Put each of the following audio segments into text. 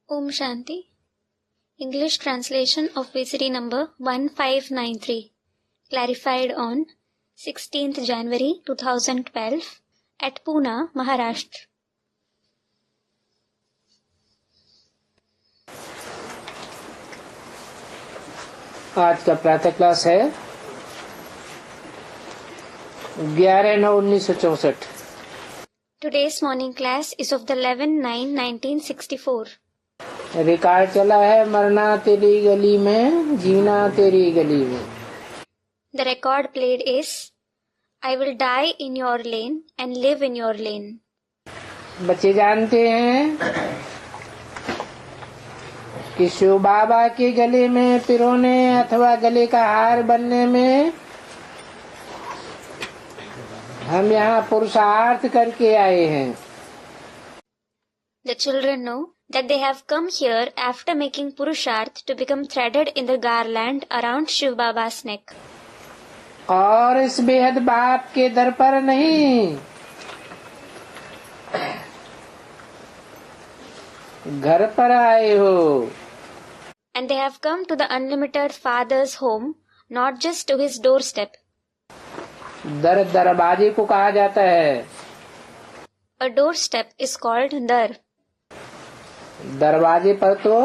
Om Shanti. English translation of VCD number 1593. Clarified on 16th January 2012 at Pune, Maharashtra. आज का प्रातः class है 11/9/1964। Today's morning class is of the 11/9/1964. Record चला है मरना तेरी गली में, जीना तेरी गली में। The record played is I will die in your lane and live in your lane. बच्चे जानते हैं कि शिव बाबा के गले में पिरोने अथवा गले का हार बनने में हम यहाँ पुरुषार्थ करके आए हैं। The children know that they have come here after making Purusharth to become threaded in the garland around Shiv Baba's neck. और इस बेहद बाप के दर पर नहीं, घर पर आए हो। And they have come to the unlimited Father's home, not just to his doorstep. दरवाजे को कहा जाता है। A doorstep is called Dar. दरवाजे पर तो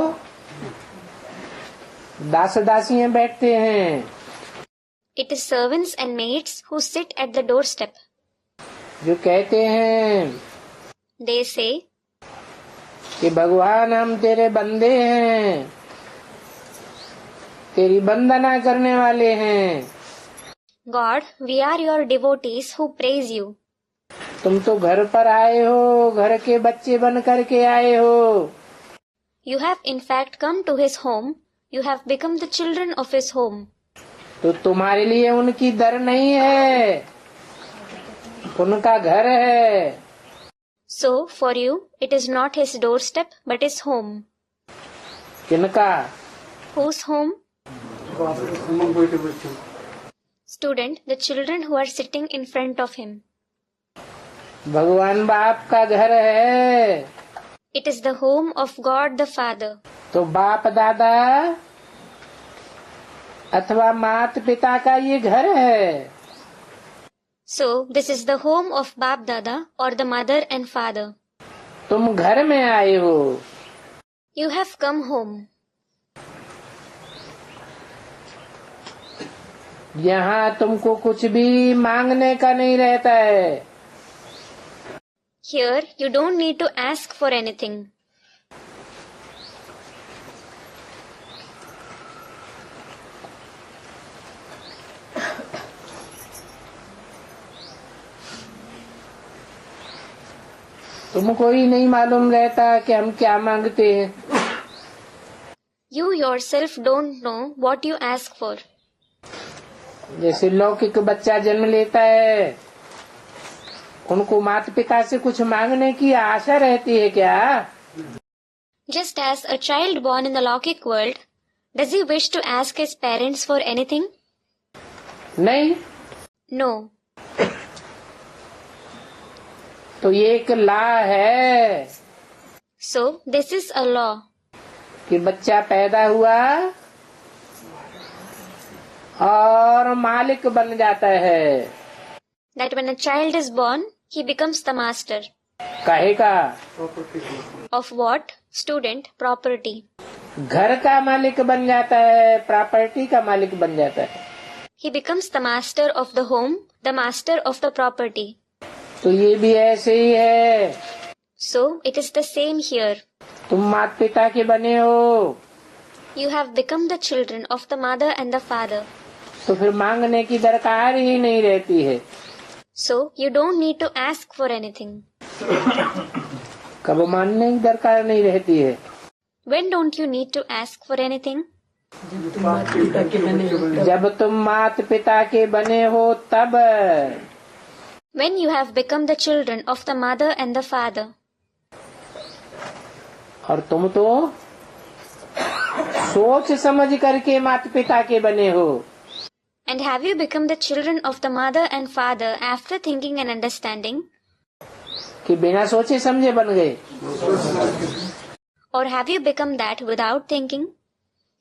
दास दासियां बैठते हैं। It is servants and maids who sit at the doorstep. जो कहते हैं They say कि भगवान हम तेरे बंदे हैं, तेरी वंदना करने वाले हैं। God, we are your devotees who praise you. तुम तो घर पर आए हो, घर के बच्चे बन करके आए हो। You have in fact come to his home. You have become the children of his home. तो तुम्हारे लिए उनकी दर नहीं है, उनका घर है। So, for you, it is not his doorstep, but his home. किनका? Whose home? Student, the children who are sitting in front of him. भगवान बाप का घर है। It is the home of God the Father. तो बाप दादा अथवा मात पिता का ये घर है। So, this is the home of Bap Dada or the mother and father. तुम घर में आए हो। You have come home. यहाँ तुमको कुछ भी मांगने का नहीं रहता है। Here, you don't need to ask for anything. तुमको ही नहीं मालूम रहता कि हम क्या मांगते हैं। You yourself don't know what you ask for. जैसे लौकिक बच्चा जन्म लेता है, उनको माता पिता से कुछ मांगने की आशा रहती है क्या? Just as a child born in the Lokik world, does he wish to ask his parents for anything? नहीं। No. तो ये एक लॉ है। So, this is a law. कि बच्चा पैदा हुआ और मालिक बन जाता है। That when a child is born, he becomes the master. कहेगा Of what? Student, property. घर का मालिक बन जाता है, प्रॉपर्टी का मालिक बन जाता है। He becomes the master of the home, the master of the property. तो ये भी ऐसे ही है। So, it is the same here. तुम माता पिता के बने हो, You have become the children of the mother and the father. तो फिर मांगने की दरकार ही नहीं रहती है। So, you don't need to ask for anything. कब मांगने की दरकार नहीं रहती है? When don't you need to ask for anything? जब तुम माता पिता के बने हो तब। When you have become the children of the mother and the father. और तुम तो सोच समझ करके माता पिता के बने हो। And have you become the children of the mother and father after thinking and understanding? कि बिना सोचे समझे बन गए। Or have you become that without thinking?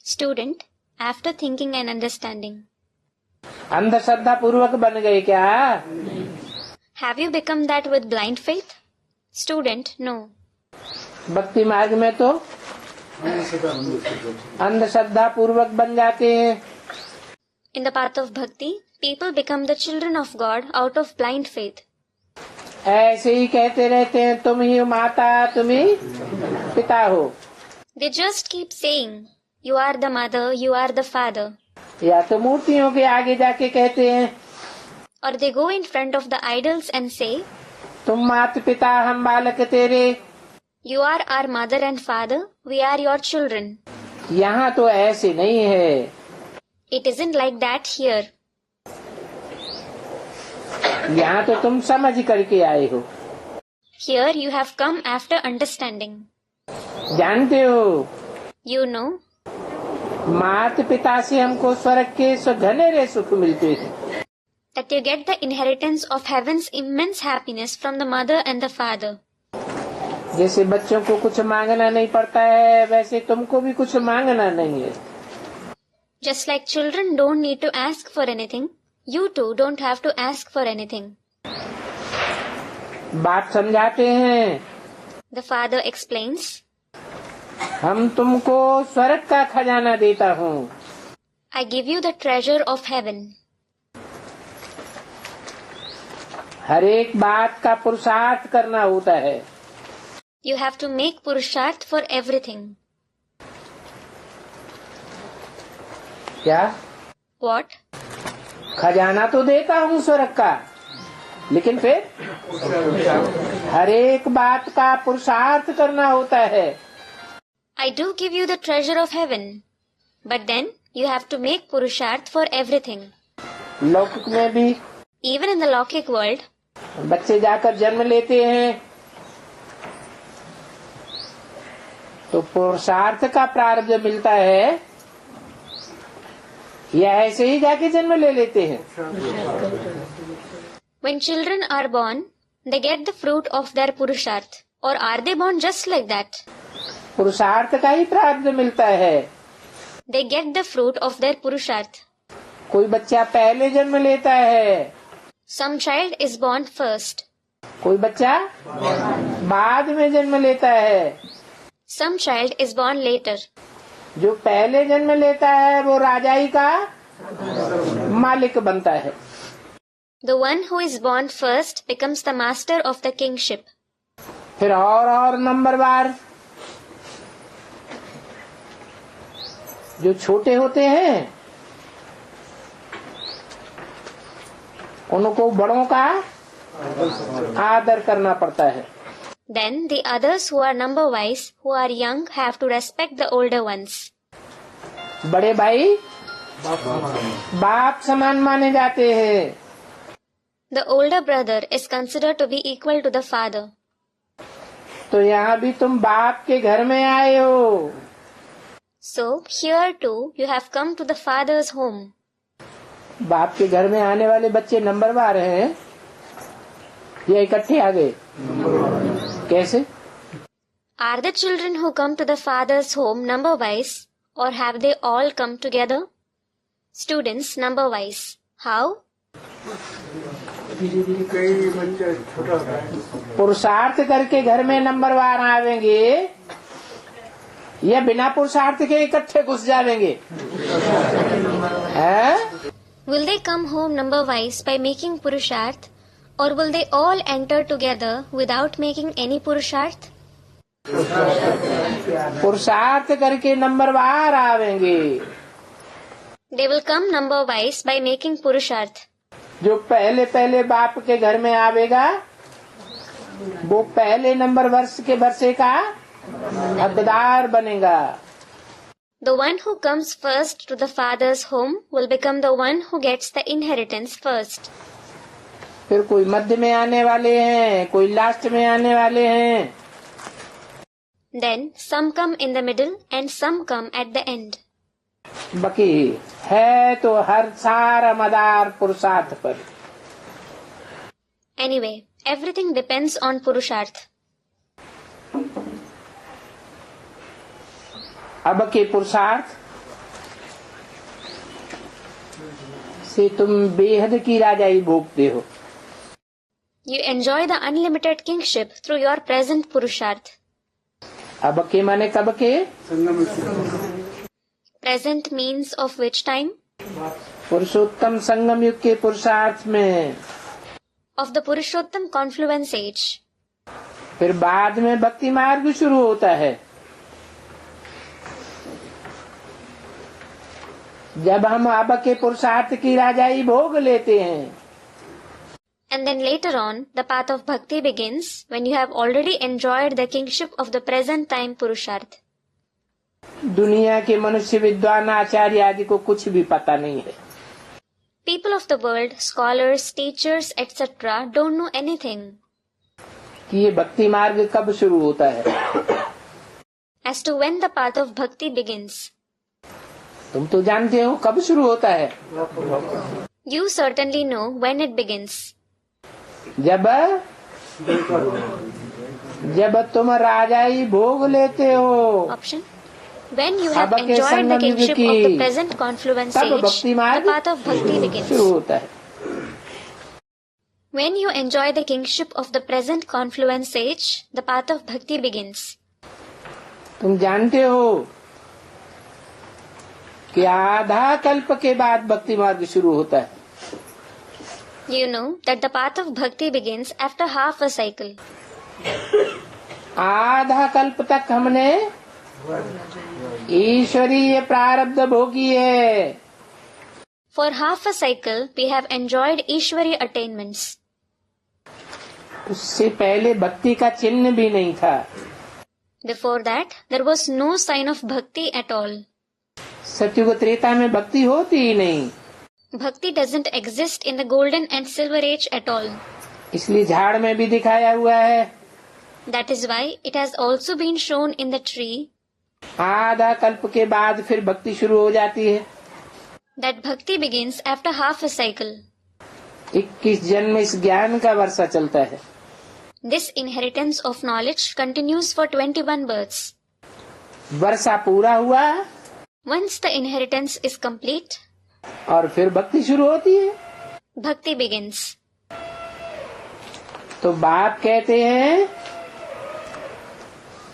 Student, after thinking and understanding. अंधश्रद्धा पूर्वक बन गए क्या? Have you become that with blind faith? Student, no. भक्ति मार्ग में तो अंधश्रद्धा पूर्वक बन जाते हैं. In the path of bhakti, people become the children of God out of blind faith. ऐसे ही कहते रहते हैं, तुम ही माता, तुम ही पिता हो. They just keep saying, you are the mother, you are the father. या तो मूर्तियों के आगे जाके कहते हैं, Or they go in front of the idols and say, तुम माता पिता, हम बालक तेरे. you are our mother and father, we are your children. यहाँ तो ऐसे नहीं है. It isn't like that here. यहाँ तो तुम समझ करके आए हो. Here you have come after understanding. जानते हो, You know, माता पिता से हमको स्वर्ग के घनेरे सुख मिलते हैं. that you get the inheritance of heaven's immense happiness from the mother and the father. जैसे बच्चों को कुछ मांगना नहीं पड़ता है, वैसे तुमको भी कुछ मांगना नहीं है. Just like children don't need to ask for anything, you too don't have to ask for anything. बात समझाते हैं, The father explains, हम तुमको स्वर्ग का खजाना देता हूँ. I give you the treasure of heaven. हर एक बात का पुरुषार्थ करना होता है. You have to make purusharth for everything. क्या? What? खजाना तो देता हूँ स्वर्ग का, लेकिन फिर हर एक बात का पुरुषार्थ करना होता है. I do give you the treasure of heaven, but then you have to make purusharth for everything. लौकिक में भी Even in the Lokik world, बच्चे जाकर जन्म लेते हैं तो पुरुषार्थ का प्रारब्ध मिलता है, या ऐसे ही जाके जन्म ले लेते हैं. when children are born, they get the fruit of their purusharth. Or are they born just like that? पुरुषार्थ का ही प्रारब्ध मिलता है. They get the fruit of their purusharth. कोई बच्चा पहले जन्म लेता है, Some child is born first. कोई बच्चा बाद में जन्म लेता है. Some child is born later. जो पहले जन्म लेता है वो राजाई का मालिक बनता है. The one who is born first becomes the master of the kingship. फिर और नंबरवार जो छोटे होते हैं उनको बड़ों का आदर करना पड़ता है. Then the others who are number wise, who are young, have to respect the older ones. बड़े भाई बाप समान माने जाते हैं. The older brother is considered to be equal to the father. तो यहाँ भी तुम बाप के घर में आए हो. So here too you have come to the father's home. बाप के घर में आने वाले बच्चे नंबरवार हैं या इकट्ठे आ गए? कैसे? Are the children who come to the father's home number wise, or have they all come together? Students number wise. How? पुरुषार्थ करके घर में नंबरवार आवेंगे या बिना पुरुषार्थ के इकट्ठे घुस जाएंगे? हैं? Will they come home number wise by making purusharth, or will they all enter together without making any purusharth? पुरुषार्थ करके नंबरवार आवेंगे. They will come number wise by making purusharth. जो पहले पहले बाप के घर में आवेगा वो पहले नंबर वर्ष के वर्षे का हकदार बनेगा. The one who comes first to the father's home will become the one who gets the inheritance first. फिर कोई मध्य में आने वाले हैं, कोई लास्ट में आने वाले हैं. Then some come in the middle and some come at the end. बाकी है तो हर सारा मदार पुरुषार्थ पर. Anyway, everything depends on purusharth. अब के पुरुषार्थ से तुम बेहद की राजाई भोगते हो। You enjoy the unlimited kingship through your present Purusharth. अब के माने कब के? Present means of which time? पुरुषोत्तम संगम युग के पुरुषार्थ में। Of the Purushottam confluence age. फिर बाद में भक्ति मार्ग शुरू होता है। जब हम अब के पुरुषार्थ की राजाई भोग लेते हैं। And then later on, the path of bhakti begins when you have already enjoyed the kingship of the present time Purusharth. दुनिया के मनुष्य विद्वान आचार्य आदि को कुछ भी पता नहीं है। People of the world, scholars, teachers, etc. don't know anything कि ये भक्ति मार्ग कब शुरू होता है। as to when the path of bhakti begins. तुम तो जानते हो कब शुरू होता है। You certainly know when it begins. जब तुम राजाई भोग लेते हो। Option. When you have enjoyed the kingship of the present confluence तब age, भक्ति the मार्ग path of bhakti begins. शुरू होता है। When you enjoy the kingship of the present confluence age, the path of bhakti begins. तुम जानते हो कि आधा कल्प के बाद भक्ति मार्ग शुरू होता है। You know that the path of bhakti begins after half a cycle. आधा कल्प तक हमने ईश्वरीय प्रारब्ध भोगी है। For half a cycle, we have enjoyed Ishwari attainments. उससे पहले भक्ति का चिन्ह भी नहीं था। Before that, there was no sign of bhakti at all. सतयुग त्रेता में भक्ति होती ही नहीं। Bhakti doesn't exist in the golden and silver age at all. इसलिए झाड़ में भी दिखाया हुआ है। That is why it has also been shown in the tree आधा कल्प के बाद फिर भक्ति शुरू हो जाती है। that bhakti begins after half a cycle. 21 जन्म इस ज्ञान का वर्षा चलता है। This inheritance of knowledge continues for 21 births. वर्षा पूरा हुआ Once the inheritance is complete, और फिर भक्ति शुरू होती है। bhakti begins. तो बाप कहते हैं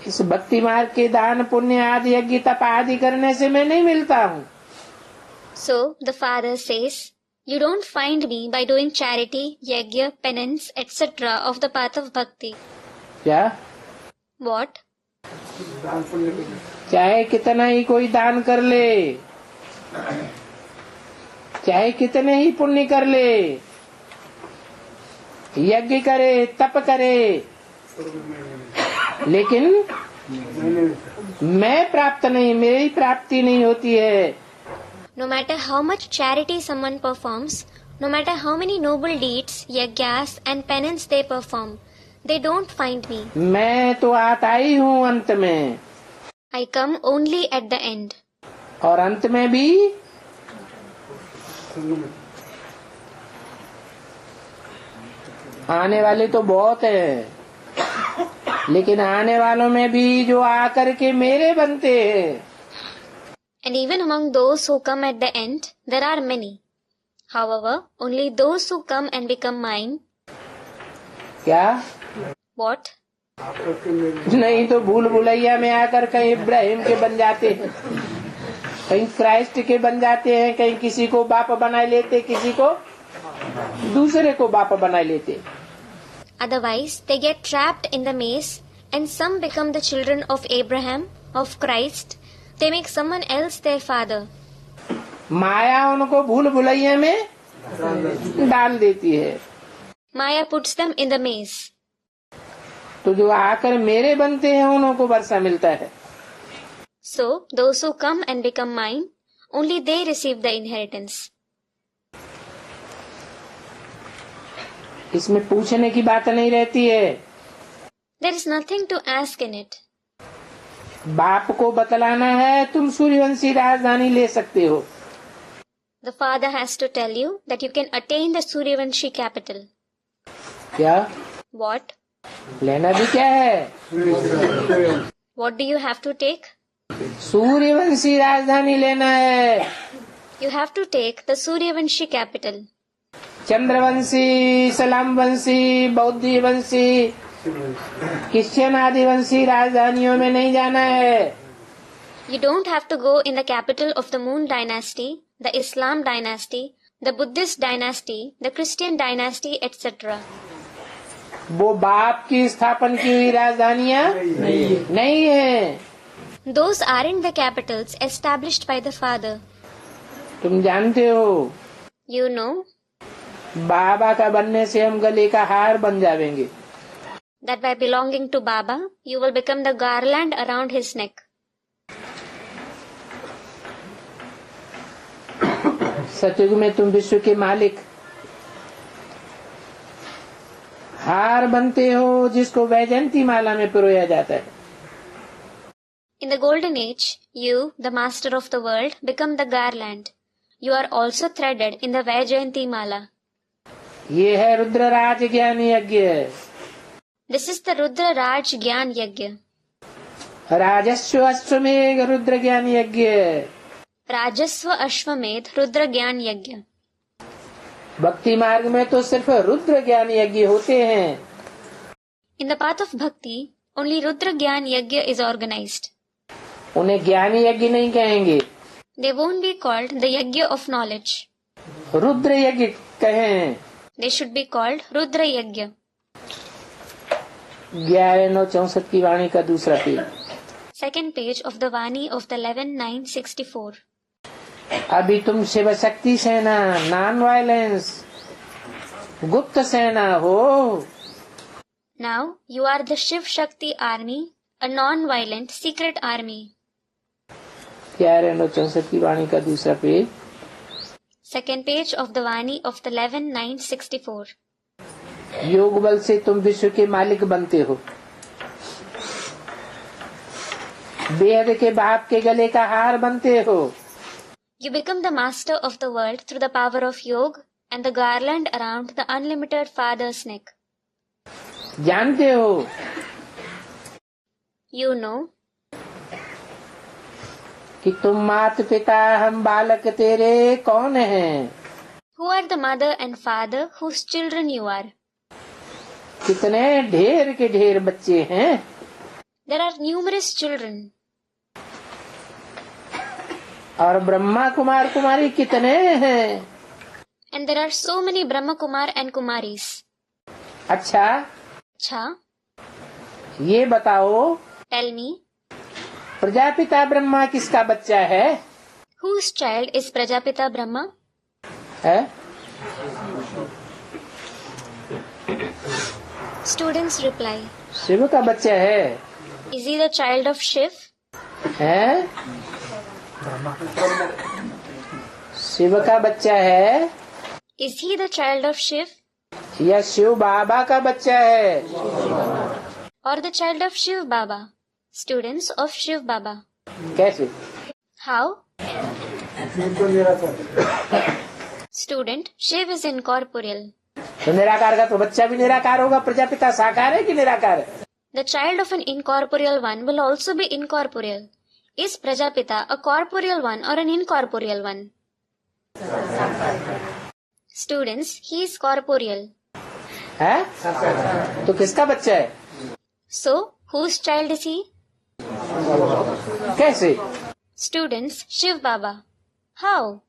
इस भक्ति मार्ग के दान पुण्य आदि यज्ञ तप आदि करने से मैं नहीं मिलता हूँ। So the father says, you don't find me by doing charity, yajna, penance, etc. of the path of bhakti. क्या? What? चाहे कितना ही कोई दान कर ले, चाहे कितने ही पुण्य कर ले, यज्ञ करे, तप करे, लेकिन मैं प्राप्त नहीं, मेरी प्राप्ति नहीं होती है। No matter how much charity someone performs, no matter how many noble deeds, yajnas and penance they perform, they don't find me. मैं तो आता ही हूँ अंत में। I come only at the end. और अंत में भी आने वाले तो बहुत है, लेकिन आने वालों में भी जो आकर के मेरे बनते हैं। And even among those who come at the end, there are many. However, only those who come and become mine. क्या? What? नहीं तो भूल भुलैया में आकर कहीं इब्राहिम के बन जाते हैं, कहीं क्राइस्ट के बन जाते हैं, कहीं किसी को बाप बना लेते, किसी को दूसरे को बाप बना लेते। Otherwise, they get trapped in the maze and some become the children of Abraham, of Christ. They make someone else their father. माया उनको भूल भुलैया में डाल देती है। Maya puts them in the maze. तो जो आकर मेरे बनते हैं उनको वर्षा मिलता है। So, those who come and become mine, only they receive the inheritance. इसमें पूछने की बात नहीं रहती है। There is nothing to ask in it. बाप को बतलाना है तुम सूर्यवंशी राजधानी ले सकते हो। The father has to tell you that you can attain the Suryavanshi capital. क्या? What? लेना भी क्या है? What do you have to take? Suryavanshi राजधानी लेना है। You have to take the Suryavanshi capital. Chandravanshi, सलाम वंशी, बौद्ध वंशी, क्रिश्चियन आदिवंशी राजधानियों में नहीं जाना है। You don't have to go in the capital of the Moon dynasty, the Islam dynasty, the Buddhist dynasty, the Christian dynasty, etc. वो बाप की स्थापन की हुई राजधानियाँ नहीं है। Those aren't the capitals established by the father. तुम जानते हो, You know बाबा का बनने से हम गले का हार बन जाएंगे। that by belonging to Baba, you will become the garland around his neck. सतयुग में तुम विश्व के मालिक हार बनते हो, जिसको वैजयंती माला में पिरोया जाता है। In the golden age, you, the master of the world, become the garland. You are also threaded in the Vaijayanti mala. ये है रुद्रराज ज्ञान यज्ञ। This is the Rudra Raj Gyan Yajna. राजस्व अश्वमेघ रुद्र ज्ञान यज्ञ। Rajasva Ashwamedh Rudra Gyan Yajna. भक्ति मार्ग में तो सिर्फ रुद्र ज्ञान यज्ञ होते हैं। In the path of bhakti, only Rudra Gyan Yajna is organized. उन्हें ज्ञान यज्ञ नहीं कहेंगे, They won't be called the Yajna of knowledge. Rudra यज्ञ कहें। They should be called Rudra Yajna. 11/9/64 की वाणी का दूसरा page. Second page of the Vani of the 11/9/64. अभी तुम शिव शक्ति सेना, नॉन वायलेंस, गुप्त सेना हो। Now you are the Shiv Shakti army, a non-violent secret army. 11/9/64 की वाणी का दूसरा page. Second page of the Vani of the 11/9/64. योग बल से तुम विश्व के मालिक बनते हो। बेहद के बाप के गले का हार बनते हो। You become the master of the world through the power of yoga and the garland around the unlimited father's neck. जानते हो, You know कि तुम मात पिता हम बालक तेरे कौन हैं। who are the mother and father whose children you are. कितने ढेर के ढेर बच्चे हैं। There are numerous children. और ब्रह्मा कुमार कुमारी कितने हैं। And there are so many Brahma Kumar and Kumaris. अच्छा, Cha, ये बताओ, tell me, प्रजापिता ब्रह्मा किसका बच्चा है। whose child is Prajapita Brahma? है? Students reply, शिव का बच्चा है। is he the child of Shiv? है? शिव का बच्चा है Is he the child of Shiv? या शिव बाबा का बच्चा है। Or the child of Shiv Baba? Students of Shiv Baba. कैसे? How? Student, Shiv is incorporeal. तो निराकार का तो बच्चा भी निराकार होगा। प्रजापिता साकार है कि निराकार है। The child of an incorporeal one will also be incorporeal. Is Prajapita a corporeal one or an incorporeal one? Students, he is corporeal. है? तो किसका बच्चा है। So, whose child is he? कैसे? Students, Shiv Baba. How?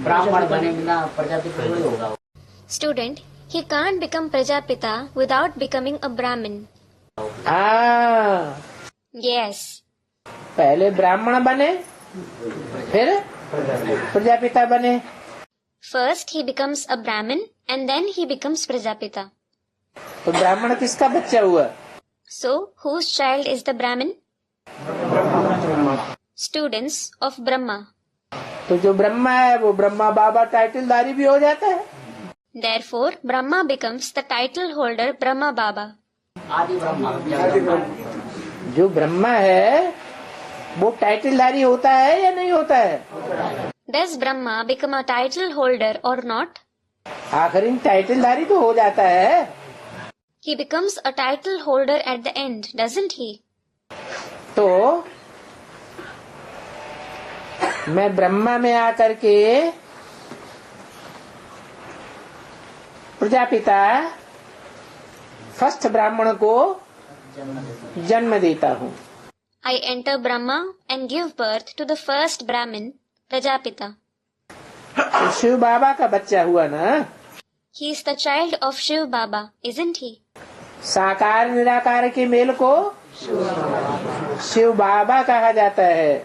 ब्राह्मण बनेगा प्रजापिता थोड़ी होगा। Student, he can't become Prajapita without becoming a Brahmin. हाँ, Yes. पहले ब्राह्मण बने, फिर प्रजापिता बने। First he becomes a Brahmin and then he becomes Prajapita. तो ब्राह्मण किसका बच्चा हुआ। So, whose child is the Brahmin? Students of Brahma. तो जो ब्रह्मा है वो ब्रह्मा बाबा टाइटलधारी भी हो जाता है। Therefore, Brahma becomes the title holder Brahma Baba. आदि ब्रह्मा। जो ब्रह्मा है वो टाइटलधारी होता है या नहीं होता है। Does Brahma become a title holder or not? आखिर टाइटलधारी तो हो जाता है। He becomes a title holder at the end, doesn't he? तो मैं ब्रह्मा में आकर के प्रजापिता फर्स्ट ब्राह्मण को जन्म देता हूँ. I enter Brahma and give birth to the first Brahmin, Prajapita. तो शिव बाबा का बच्चा हुआ ना. He is the child of Shiv Baba, isn't he? साकार निराकार के मेल को शिव बाबा कहा जाता है.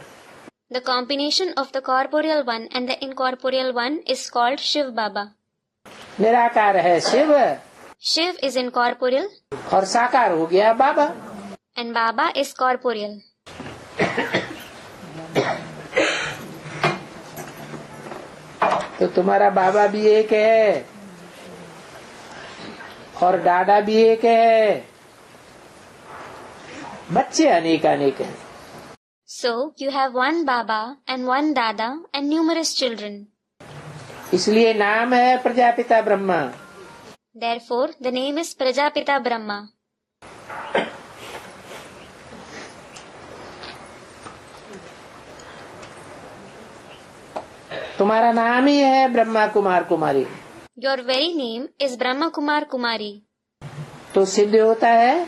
The combination of the corporeal one and the incorporeal one is called Shiv Baba. निराकार है शिव Shiv is incorporeal और साकार हो गया बाबा. and Baba is corporeal. तो तुम्हारा बाबा भी एक है और दादा भी एक है, बच्चे अनेक अनेक हैं. So you have one Baba and one Dada and numerous children. इसलिए नाम है Prajapita Brahma. Therefore, the name is Prajapita Brahma. तुम्हारा नाम ही है ब्रह्मा कुमार कुमारी. Your very name is Brahma Kumar Kumari. तो सिद्ध होता है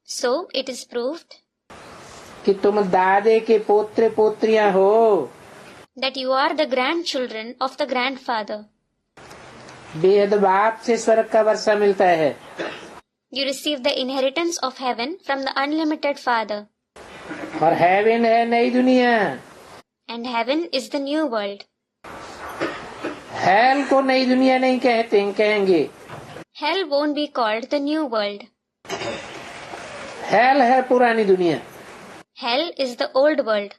So it is proved कि तुम दादे के पोत्र पोत्रियां हो. that you are the grandchildren of the grandfather. बेहद बाप से स्वर्ग का वर्षा मिलता है. You receive the inheritance of heaven from the unlimited Father. और हेवन है नई दुनिया. And heaven is the new world. Hello को नई दुनिया नहीं कहते, कहेंगे Hell won't be called the new world. Hello है पुरानी दुनिया. Hell is the old world.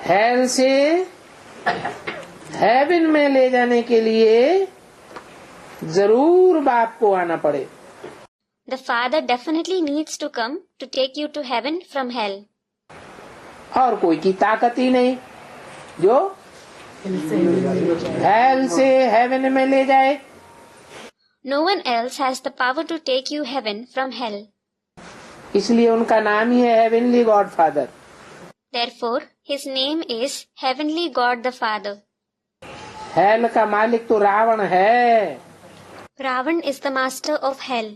Hello से हेवन में ले जाने के लिए जरूर बाप को आना पड़े. The Father definitely needs to come to take you to heaven from hell. और कोई की ताकत ही नहीं जो हेल से हेवन में ले जाए. No one else has the power to take you heaven from hell. इसलिए उनका नाम ही है heavenly God father. Therefore, his name is Heavenly God the Father. Hello का मालिक तो रावण है, Ravan is the master of hell,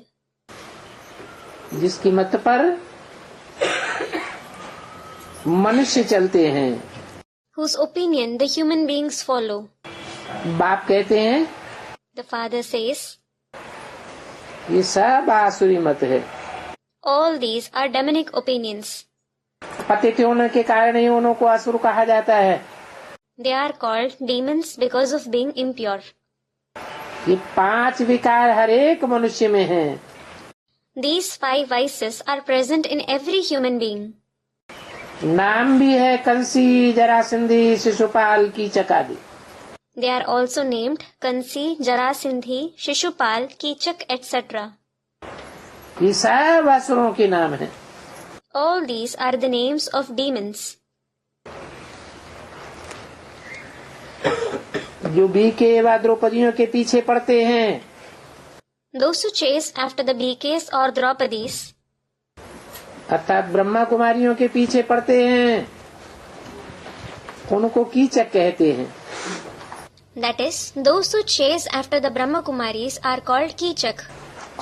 जिसकी मत पर मनुष्य चलते हैं. whose opinion the human beings follow. बाप कहते हैं The Father says, ये सब आसुरी मत है. all these are demonic opinions. पतित होने के कारण ही उन्हों को असुर कहा जाता है. They are called demons because of being impure. ये 5 विकार हर एक मनुष्य में हैं. These 5 vices are present in every human being. नाम भी है कंसी, जरासंधी, शिशुपाल, कीचक आदि. They are also named Kansi, Jarasindhi, Shishupal, Kichak, etc. ये सब असुरों के नाम हैं. All these are the names of demons. जो बीके व द्रौपदियों के पीछे पड़ते हैं, Those who chase after the BKs or Draupadis, अर्थात ब्रह्मा कुमारियों के पीछे पड़ते हैं, उनको कीचक कहते हैं. that is, those who chase after the Brahma Kumaris are called Kichak.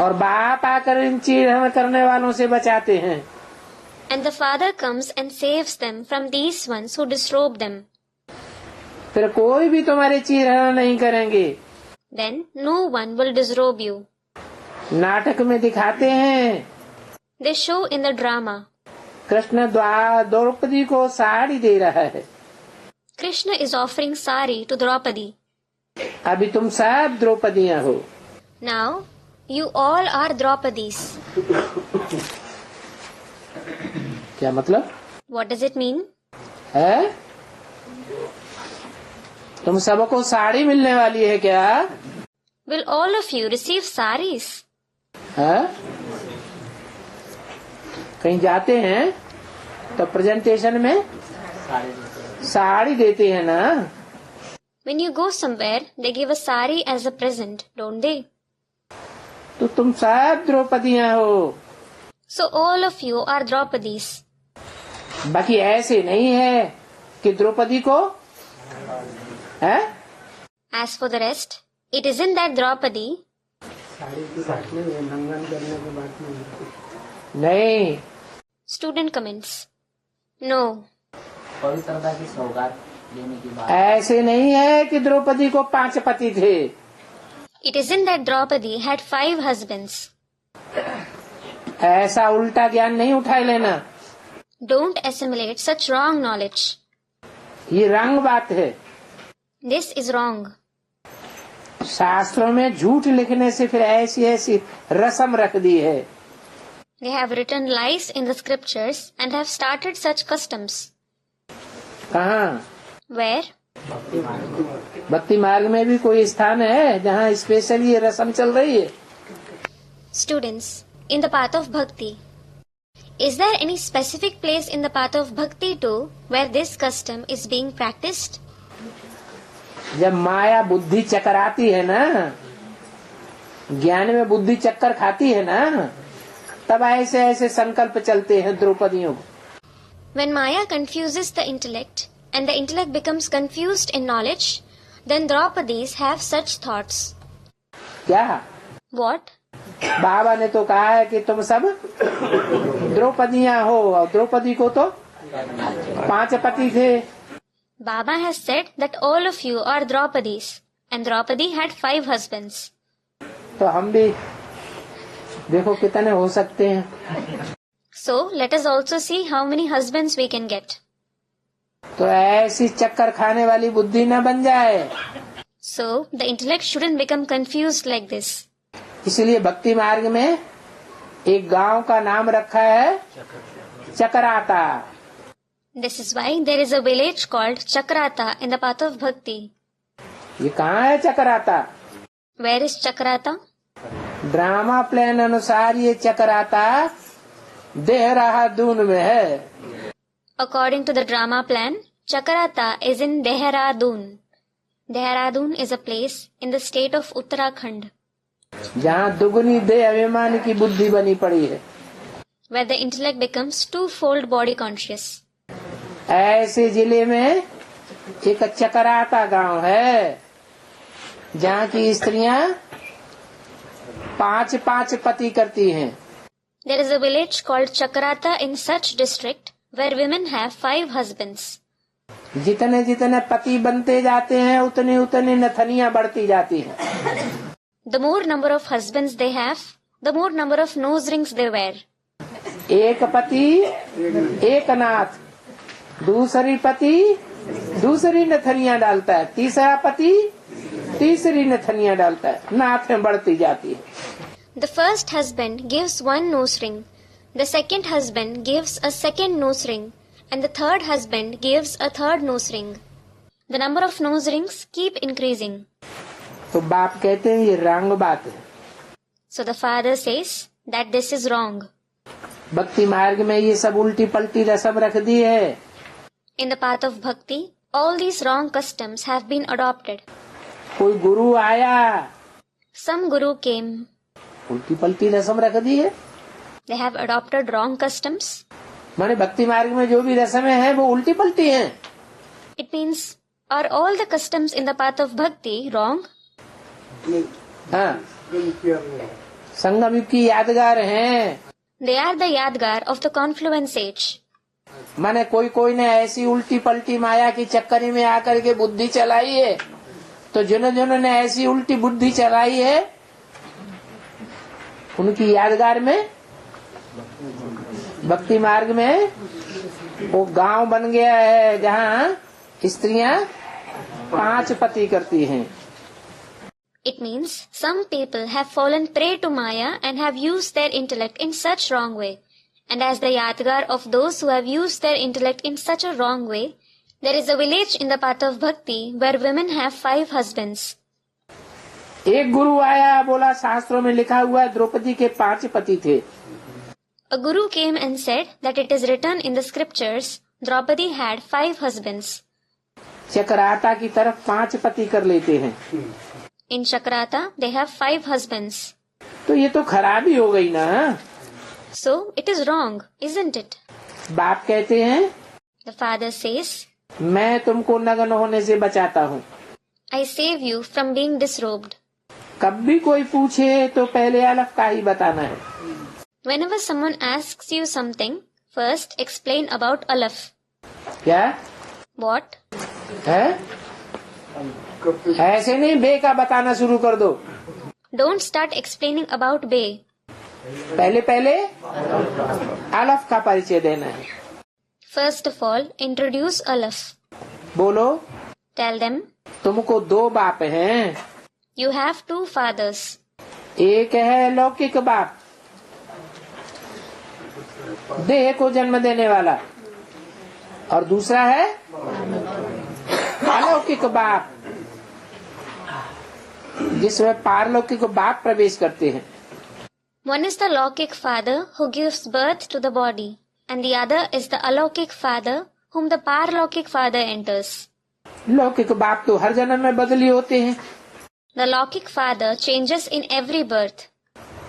और बाप आकर इन चीड़हरण करने वालों से बचाते हैं. And the Father comes and saves them from these ones who disrobe them. फिर कोई भी तुम्हारे चीड़हरण नहीं करेंगे. Then no one will disrobe you. नाटक में दिखाते हैं They show in the drama. Krishna Draupadi को साड़ी दे रहा है. Krishna is offering sari to Draupadi. अभी तुम सब द्रौपदियां हो. Now, you all are Draupadis. क्या मतलब What does it mean? है? तुम सबको साड़ी मिलने वाली है क्या? Will all of you receive saris? है? कहीं जाते हैं तो प्रेजेंटेशन में साड़ी देते हैं ना. When you go somewhere, they give a sari as a present, don't they? तो तुम सब द्रौपदियां हो। So all of you are Draupadis. बाकी ऐसे नहीं है कि द्रौपदी को है? As for the rest, it isn't that Draupadi. नहीं, Student comments. No. पवित्रता की सौगात लेने की बात। ऐसे नहीं है कि द्रौपदी को 5 पति थे। It isn't that Draupadi had 5 husbands. ऐसा उल्टा ज्ञान नहीं उठाए लेना, Don't assimilate such wrong knowledge. ये रंग बात है। This is wrong. शास्त्रों में झूठ लिखने से फिर ऐसी ऐसी रस्म रख दी है। They have written lies in the scriptures and have started such customs. कहाँ? Where? भक्ति मार्ग में भी कोई स्थान है जहाँ स्पेशल ये रस्म चल रही है? Students, in the path of bhakti, is there any specific place in the path of bhakti too where this custom is being practiced? जब माया बुद्धि चकराती है ना, ज्ञान में बुद्धि चक्कर खाती है ना, तब ऐसे ऐसे संकल्प चलते हैं द्रौपदियों को। When Maya confuses the intellect and the intellect becomes confused in knowledge, then Draupadis have such thoughts. क्या? What? बाबा ने तो कहा है कि तुम सब द्रौपदियां हो, और द्रौपदी को तो 5 पति थे। Baba has said that all of you are Draupadis and Draupadi had 5 husbands. तो हम भी देखो कितने हो सकते हैं। So let us also see how many husbands we can get. तो ऐसी चक्कर खाने वाली बुद्धि न बन जाए, So the intellect shouldn't become confused like this. इसलिए भक्ति मार्ग में एक गांव का नाम रखा है Chakrata. This is why there is a village called Chakrata in the path of bhakti. ये कहाँ है Chakrata? Where is Chakrata? Drama plan अनुसार ये चकराता देहरादून में है। According to the drama plan, Chakrata is in Dehradun. Dehradun is a place in the state of Uttarakhand, जहाँ दुगनी देह अभिमान की बुद्धि बनी पड़ी है। where the intellect becomes twofold body conscious. ऐसे जिले में एक चकराता गांव है जहाँ की स्त्रियां 5 पति करती हैं। There is a village called Chakrata in such district where women have 5 husbands. जितने जितने पति बनते जाते हैं उतनी उतनी नथनियां बढ़ती जाती हैं। The more number of husbands they have, the more number of nose rings they wear. एक पति एक नाथ, दूसरी पति दूसरी नथनियां डालता है, तीसरा पति तीसरी नथनियां डालता है, नाथें बढ़ती जाती है। The first husband gives 1 nose ring, the second husband gives a second nose ring, and the third husband gives a third nose ring. The number of nose rings keep increasing. तो बाप कहते हैं ये रंग बात है। So the father says that this is wrong. भक्ति मार्ग में ये सब उल्टी पलटी रस्म रख दी है। In the path of bhakti, all these wrong customs have been adopted. कोई गुरु आया, Some guru came. उल्टी पलटी रस्म रख दी है। They have adopted wrong customs. माने भक्ति मार्ग में जो भी रस्में हैं वो उल्टी पलटी हैं। It means, are all the customs in the path of bhakti wrong? हाँ, संगम युग की यादगार हैं। They are the yadgar of the confluence age. माने कोई कोई ने ऐसी उल्टी पलटी माया की चक्करी में आकर के बुद्धि चलाई है, तो जिन्होंने ऐसी उल्टी बुद्धि चलाई है उनकी यादगार में भक्ति मार्ग में वो गांव बन गया है जहाँ स्त्रियां 5 पति करती हैं। It means some people have fallen prey to Maya and have used their intellect in such wrong way. And as the yadgar of those who have used their intellect in such a wrong way, there is a village in the path of bhakti where women have 5 husbands. एक गुरु आया, बोला शास्त्रों में लिखा हुआ है द्रौपदी के 5 पति थे। A guru came and said that it is written in the scriptures, Draupadi had 5 husbands. Chakrata की तरफ 5 पति कर लेते हैं। In Chakrata, they have 5 husbands. तो तो ये तो खराबी हो गई ना। So it is wrong, isn't it? बाप कहते हैं, The father says, मैं तुमको नग्न होने से बचाता हूँ। I save you from being disrobed. कब भी कोई पूछे तो पहले अलफ का ही बताना है। Whenever someone asks you something, first explain about Alaf. क्या What? है? ऐसे नहीं बे का बताना शुरू कर दो। Don't start explaining about Bay. पहले पहले अलफ का परिचय देना है। First of all, introduce Alaf. बोलो, Tell them, तुमको दो बाप हैं। you have two fathers. एक है लौकिक बाप, देह को जन्म देने वाला, और दूसरा है अलौकिक बाप, जिसमें पारलौकिक बाप प्रवेश करते हैं। One is the Lokik father who gives birth to the body, and the other is the Alokik father whom the Paralokik father enters. लौकिक बाप तो हर जन्म में बदली होते हैं, The Lokik father changes in every birth,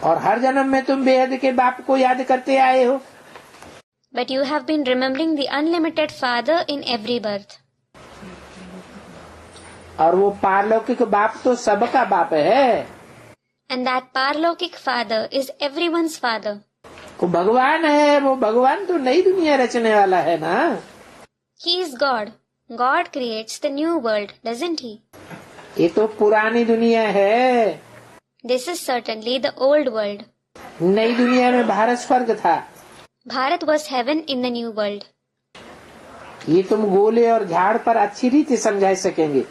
और हर जन्म में तुम बेहद के बाप को याद करते आए हो। but you have been remembering the unlimited father in every birth. और वो पारलौकिक बाप तो सबका बाप है। And that Paralokik father is everyone's father. वो भगवान है, वो भगवान तो नई दुनिया रचने वाला है ना। He is God. God creates the new world, doesn't he? ये तो पुरानी दुनिया है। This is certainly the old world. नई दुनिया में भारत स्वर्ग था। Bharat was heaven in the new world. ये तुम गोले और झाड़ पर अच्छी रीति समझा सकेंगे।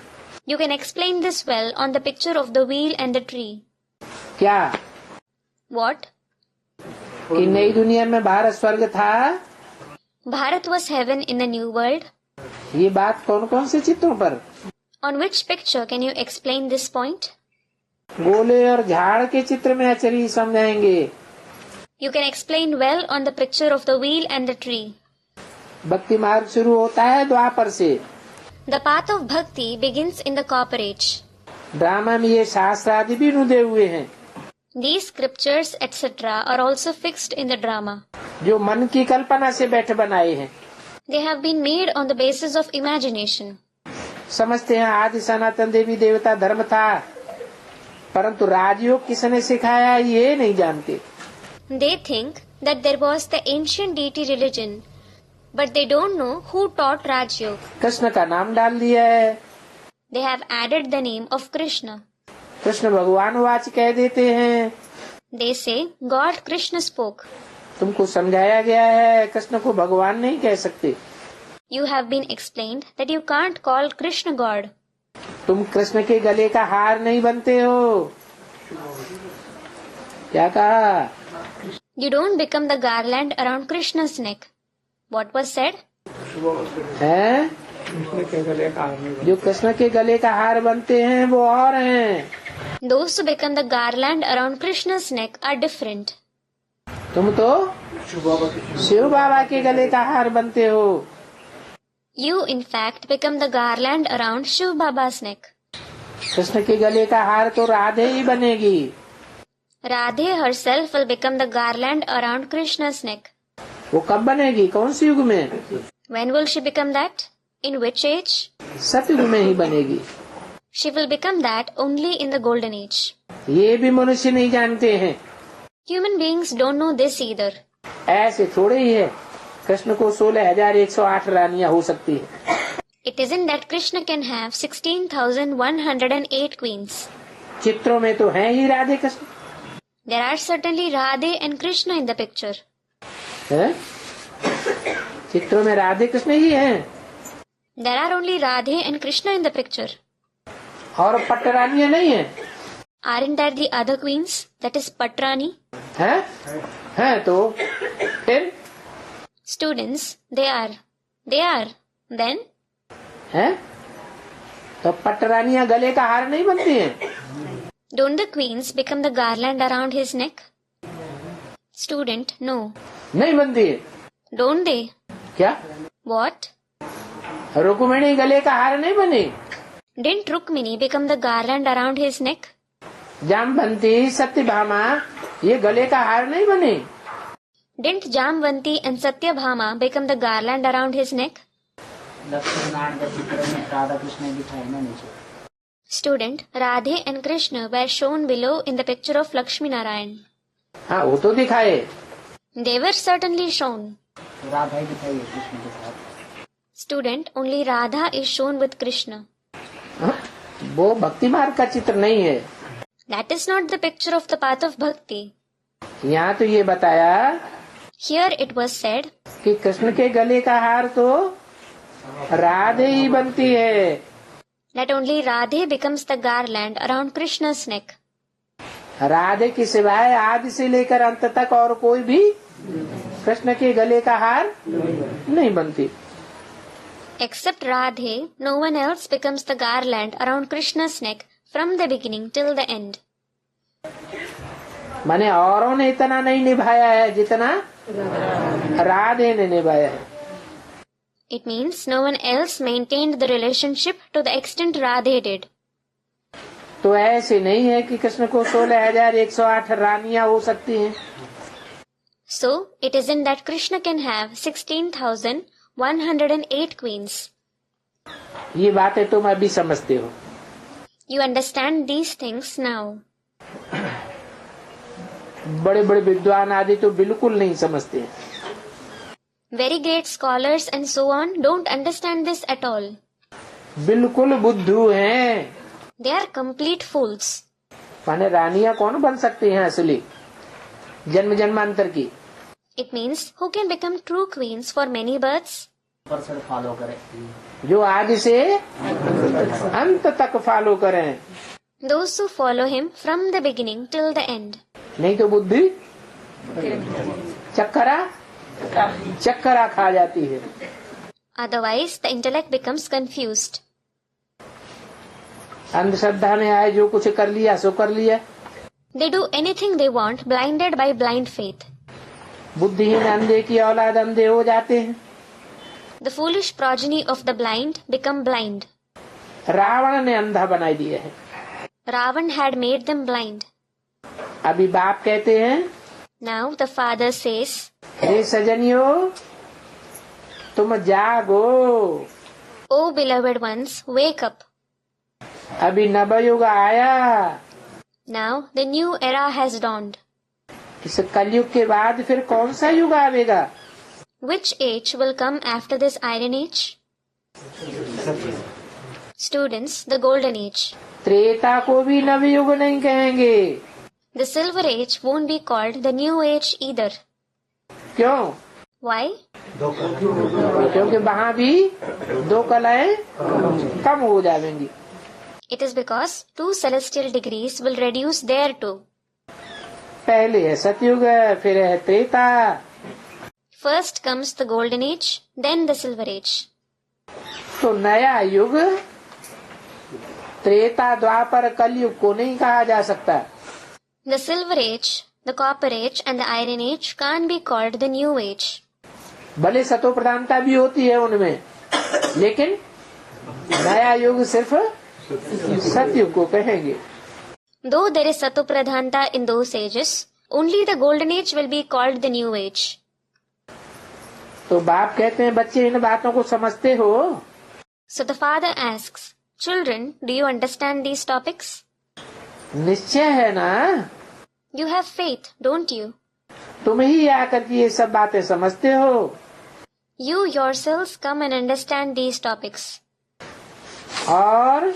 You can explain this well on the picture of the wheel and the tree. क्या What? कि नई दुनिया में भारत स्वर्ग था? Bharat was heaven in the new world. ये बात कौन कौन से चित्रों पर? On which picture can you explain this point? गोले और झाड़ के चित्र में अच्छी समझाएंगे। You can explain well on the picture of the wheel and the tree. भक्ति मार्ग शुरू होता है द्वापर से। The path of bhakti begins in the Copper Age. Drama में ये शास्त्र आदि भी नुदे हुए हैं, These scriptures etc. are also fixed in the drama. जो मन की कल्पना से बैठ बनाए हैं। They have been made on the basis of imagination. समझते हैं आदि सनातन देवी देवता धर्म था, परंतु राजयोग किसने सिखाया ये नहीं जानते। They think that there was the ancient deity religion, but they don't know who taught Raj Yoga. Krishna का नाम डाल दिया है। They have added the name of Krishna. Krishna भगवान वाच कह देते हैं। They say God Krishna spoke. तुमको समझाया गया है कृष्ण को भगवान नहीं कह सकते। You have been explained that you can't call Krishna God. तुम कृष्ण के गले का हार नहीं बनते हो। क्या कहा? You don't become the garland around Krishna's neck. What was said? है? जो कृष्ण के गले का हार बनते हैं वो और हैं। Those who become the garland around Krishna's neck are different. तुम तो शिव बाबा के गले का हार बनते हो। You in fact become the garland around Shiv Baba's neck. Krishna के गले का हार तो राधे ही बनेगी। Radhe herself will become the garland around Krishna's neck. वो कब बनेगी? कौन से युग में? When will she become that? In which age? सतयुग में ही बनेगी। She will become that only in the golden age. ये भी मनुष्य नहीं जानते हैं। Human beings don't know this either. ऐसे थोड़े ही है कृष्ण को 16,108 रानियां हो सकती है। It isn't that Krishna can have 16,108 queens. चित्रों में तो हैं ही Radhe Krishna. There are certainly Radhe and Krishna in the picture. है? चित्रों में राधे कृष्ण ही हैं। There are only Radhe and Krishna in the picture. और पट्टरानियां नहीं है। Aren't there the other queens? That is Patrani. हैं तो फिर Students, they are. They are. Then? हैं तो पट्टरानियां गले का हार नहीं बनती हैं। Don't the queens become the garland around his neck? Student, no. नहीं बनती है। Don't they? क्या What? रुक्मिणी गले का हार नहीं बनी? Didn't Rukmini become the garland around his neck? Jamwanti Satyabhama ये गले का हार नहीं बने। Didn't Jamvanti and Satyabhama become the garland around his neck? Lakshmi Narayan के चित्र में राधा कृष्ण दिखाए ना नीचे। Student, Radhe and Krishna were shown below in the picture of Lakshmi Narayan. हाँ वो तो दिखाए। They were certainly shown. Radha ही दिखाई है कृष्ण के साथ। Student, only Radha is shown with Krishna. हाँ, वो भक्ति मार्ग का चित्र नहीं है। That is not the picture of the path of bhakti. यहाँ तो ये बताया Here it was said कि कृष्ण के गले का हार तो राधे ही बनती है। that only Radhe becomes the garland around Krishna's neck. Radhe के सिवाय आदि से लेकर अंत तक और कोई भी कृष्ण के गले का हार नहीं बनती। Except Radhe, no one else becomes the garland around Krishna's neck from the beginning till the end. माने औरों ने इतना नहीं निभाया है जितना राधे ने निभाया है। It means no one else maintained the relationship to the extent Radhe did. तो ऐसे नहीं है कि कृष्ण को 16,108 रानियां हो सकती हैं। So, it isn't that Krishna can have 16,108 queens. ये बातें तुम अभी समझते हो। You understand these things now. बड़े बड़े विद्वान आदि तो बिल्कुल नहीं समझते। Very great scholars and so on don't understand this at all. बिल्कुल बुद्धू हैं। They are complete fools. माने रानियां कौन बन सकती हैं असली जन्म जन्मांतर की। It means who can become true queens for many births? परसर फॉलो करे। जो आदि से अंत तक फॉलो करें। Those who follow him from the beginning till the end. नहीं तो बुद्धि चक्करा खा जाती है। Otherwise, the intellect becomes confused. अंधश्रद्धा में आए जो कुछ कर लिया सो कर लिया। They do anything they want, blinded by blind faith. बुद्धिहीन अंधे की औलाद अंधे हो जाते हैं। The foolish progeny of the blind become blind. Ravan ने अंधा बनाई दिया है। Ravan had made them blind. अभी बाप कहते हैं Now the father says, हे सजनियों तुम जागो। O beloved ones, wake up. अभी नवयुग आया। Now the new era has dawned. इस कलयुग के बाद फिर कौन सा युग आवेगा? Which age will come after this iron age? Students, the golden age. Treta को भी नवयुग नहीं कहेंगे। The silver age won't be called the new age either. क्यों? Why? क्योंकि वहाँ भी दो कलाएं कम हो जाएंगी। It is because 2 celestial degrees will reduce there too. पहले है सतयुग फिर है Treta. First comes the golden age, then the silver age. तो नया युग त्रेता द्वापर कलयुग को नहीं कहा जा सकता। The silver age, the copper age and the iron age can't be called the new age. भले सतो प्रधानता भी होती है उनमें, लेकिन नया युग सिर्फ सतयुग को कहेंगे। Though there is Sato Pradhanta in those ages, only the golden age will be called the new age. तो बाप कहते हैं बच्चे इन बातों को समझते हो? So the father asks, Children, do you understand these topics? निश्चय है ना? You have faith, don't you? तुम ही आकर के ये सब बातें समझते हो। You yourselves come and understand these topics. और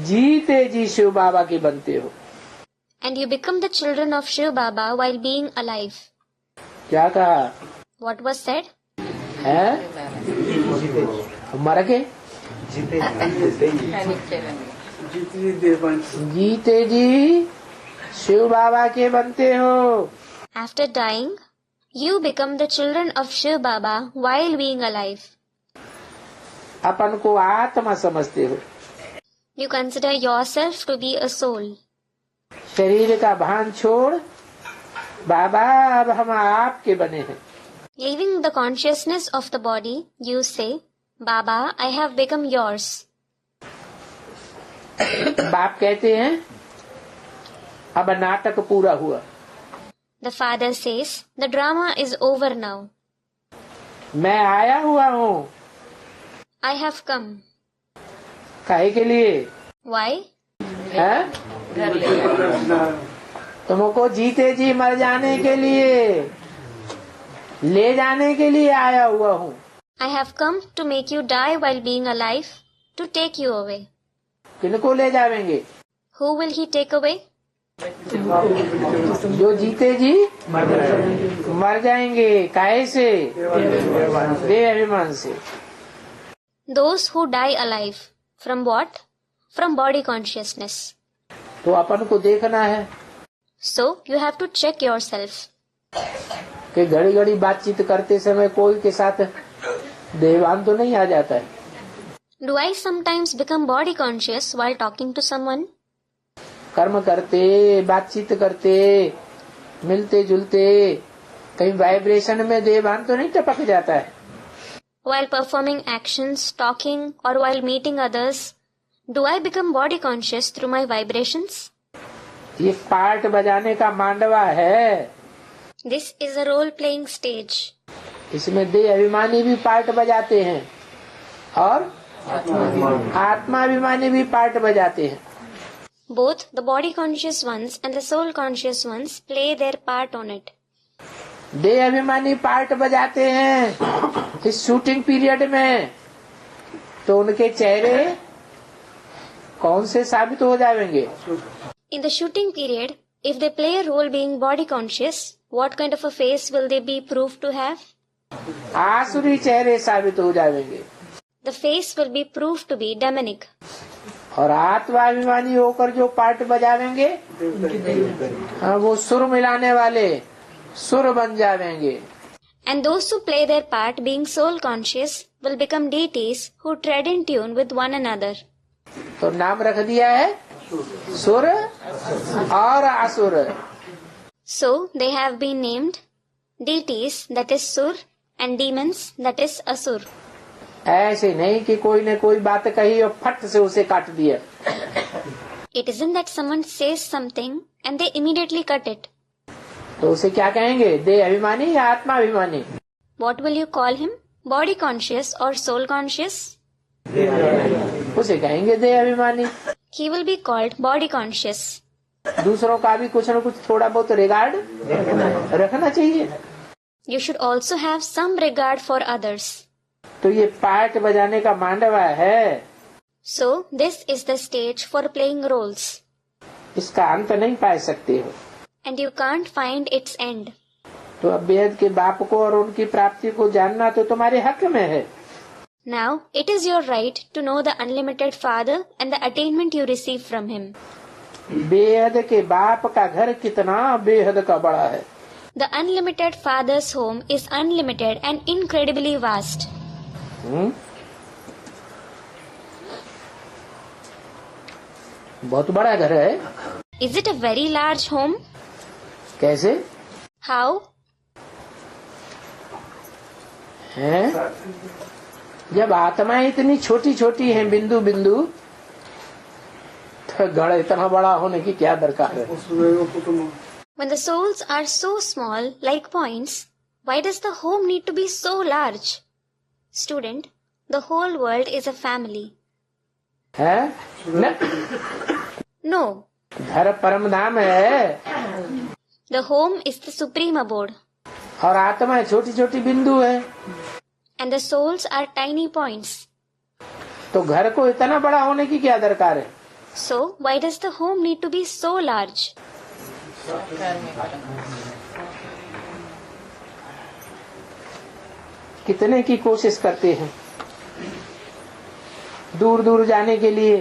जीते जी शिव बाबा की बनते हो। And you become the children of Shiv Baba while being alive. क्या कहा What was said? है? मर के जीते जी शिव बाबा के बनते हो। After dying, you become the children of Shiv Baba while being alive. अपन को आत्मा समझते हो। You consider yourself to be a soul. शरीर का भान छोड़ बाबा अब हम आपके बने हैं। Leaving the consciousness of the body, you say, Baba, I have become yours. बाप कहते हैं अब नाटक पूरा हुआ। The father says, the drama is over now. मैं आया हुआ हूँ। I have come. काहे के लिए? Why? है? तुमको जीते जी मर जाने के लिए, ले जाने के लिए आया हुआ हूँ। I have come to make you die while being alive, to take you away. किनको ले जावेंगे? Who will he take away? जो जीते जी मर जाएंगे। काहे से? देह अभिमान से। Those who die alive. From what? From body consciousness. तो अपन को देखना है So, you have to check yourself. कि घड़ी घड़ी बातचीत करते समय कोई के साथ देवान तो नहीं आ जाता है। Do I sometimes become body conscious while talking to someone? कर्म करते, बातचीत करते, मिलते जुलते कहीं वाइब्रेशन में देवान तो नहीं टपक जाता है। While performing actions, talking, or while meeting others, do I become body conscious through my vibrations? ये पार्ट बजाने का मांडवा है। This is a role-playing stage. इसमें देह अभिमानी भी पार्ट बजाते हैं और आत्मा अभिमानी भी पार्ट बजाते हैं। Both the body conscious ones and the soul conscious ones play their part on it. देह अभिमानी पार्ट बजाते हैं इस शूटिंग पीरियड में, तो उनके चेहरे कौन से साबित हो जाएंगे? In the shooting period, if they play a role being body conscious, what kind of a face will they be proved to have? आसुरी चेहरे साबित हो जाएंगे। The face will be proved to be demonic. और आत्माभिमानी होकर जो part बजावेंगे वो सुर मिलाने वाले सुर बन जाएंगे। And those who play their part being soul conscious will become deities who tread in tune with one another. तो नाम रख दिया है सुर और असुर। So they have been named deities, that is Sur, and demons, that is Asur. ऐसे नहीं कि कोई ने कोई बात कही और फट से उसे काट दिया। It isn't that someone says something and they immediately cut it. तो उसे क्या कहेंगे? देह अभिमानी या आत्मा अभिमानी? What will you call him? Body conscious or soul conscious? उसे कहेंगे देह अभिमानी। He will be called body conscious. दूसरों का भी कुछ न कुछ थोड़ा बहुत रिगार्ड रखना चाहिए। You should also have some regard for others. तो ये पार्ट बजाने का मांडवा है। So this is the stage for playing roles. इसका अंत नहीं पा सकते हो। And you can't find its end. तो अब बेहद के बाप को और उनकी प्राप्ति को जानना तो तुम्हारे हक में है। Now it is your right to know the unlimited Father and the attainment you receive from him. बेहद के बाप का घर कितना बेहद का बड़ा है। The unlimited Father's home is unlimited and incredibly vast. बहुत बड़ा घर है। Is it a very large home? कैसे? How? हैं? जब आत्मा इतनी छोटी छोटी है, बिंदु बिंदु, तो घर इतना बड़ा होने की क्या दरकार है? When the souls are so small, like points, why does the home need to be so large? Student, the whole world is a family. है? No. घर परम धाम है The home is the supreme abode. और आत्मा छोटी छोटी बिंदु है। And the souls are tiny points. तो घर को इतना बड़ा होने की क्या दरकार है? So, why does the home need to be so large? कितने की कोशिश करते हैं दूर दूर जाने के लिए,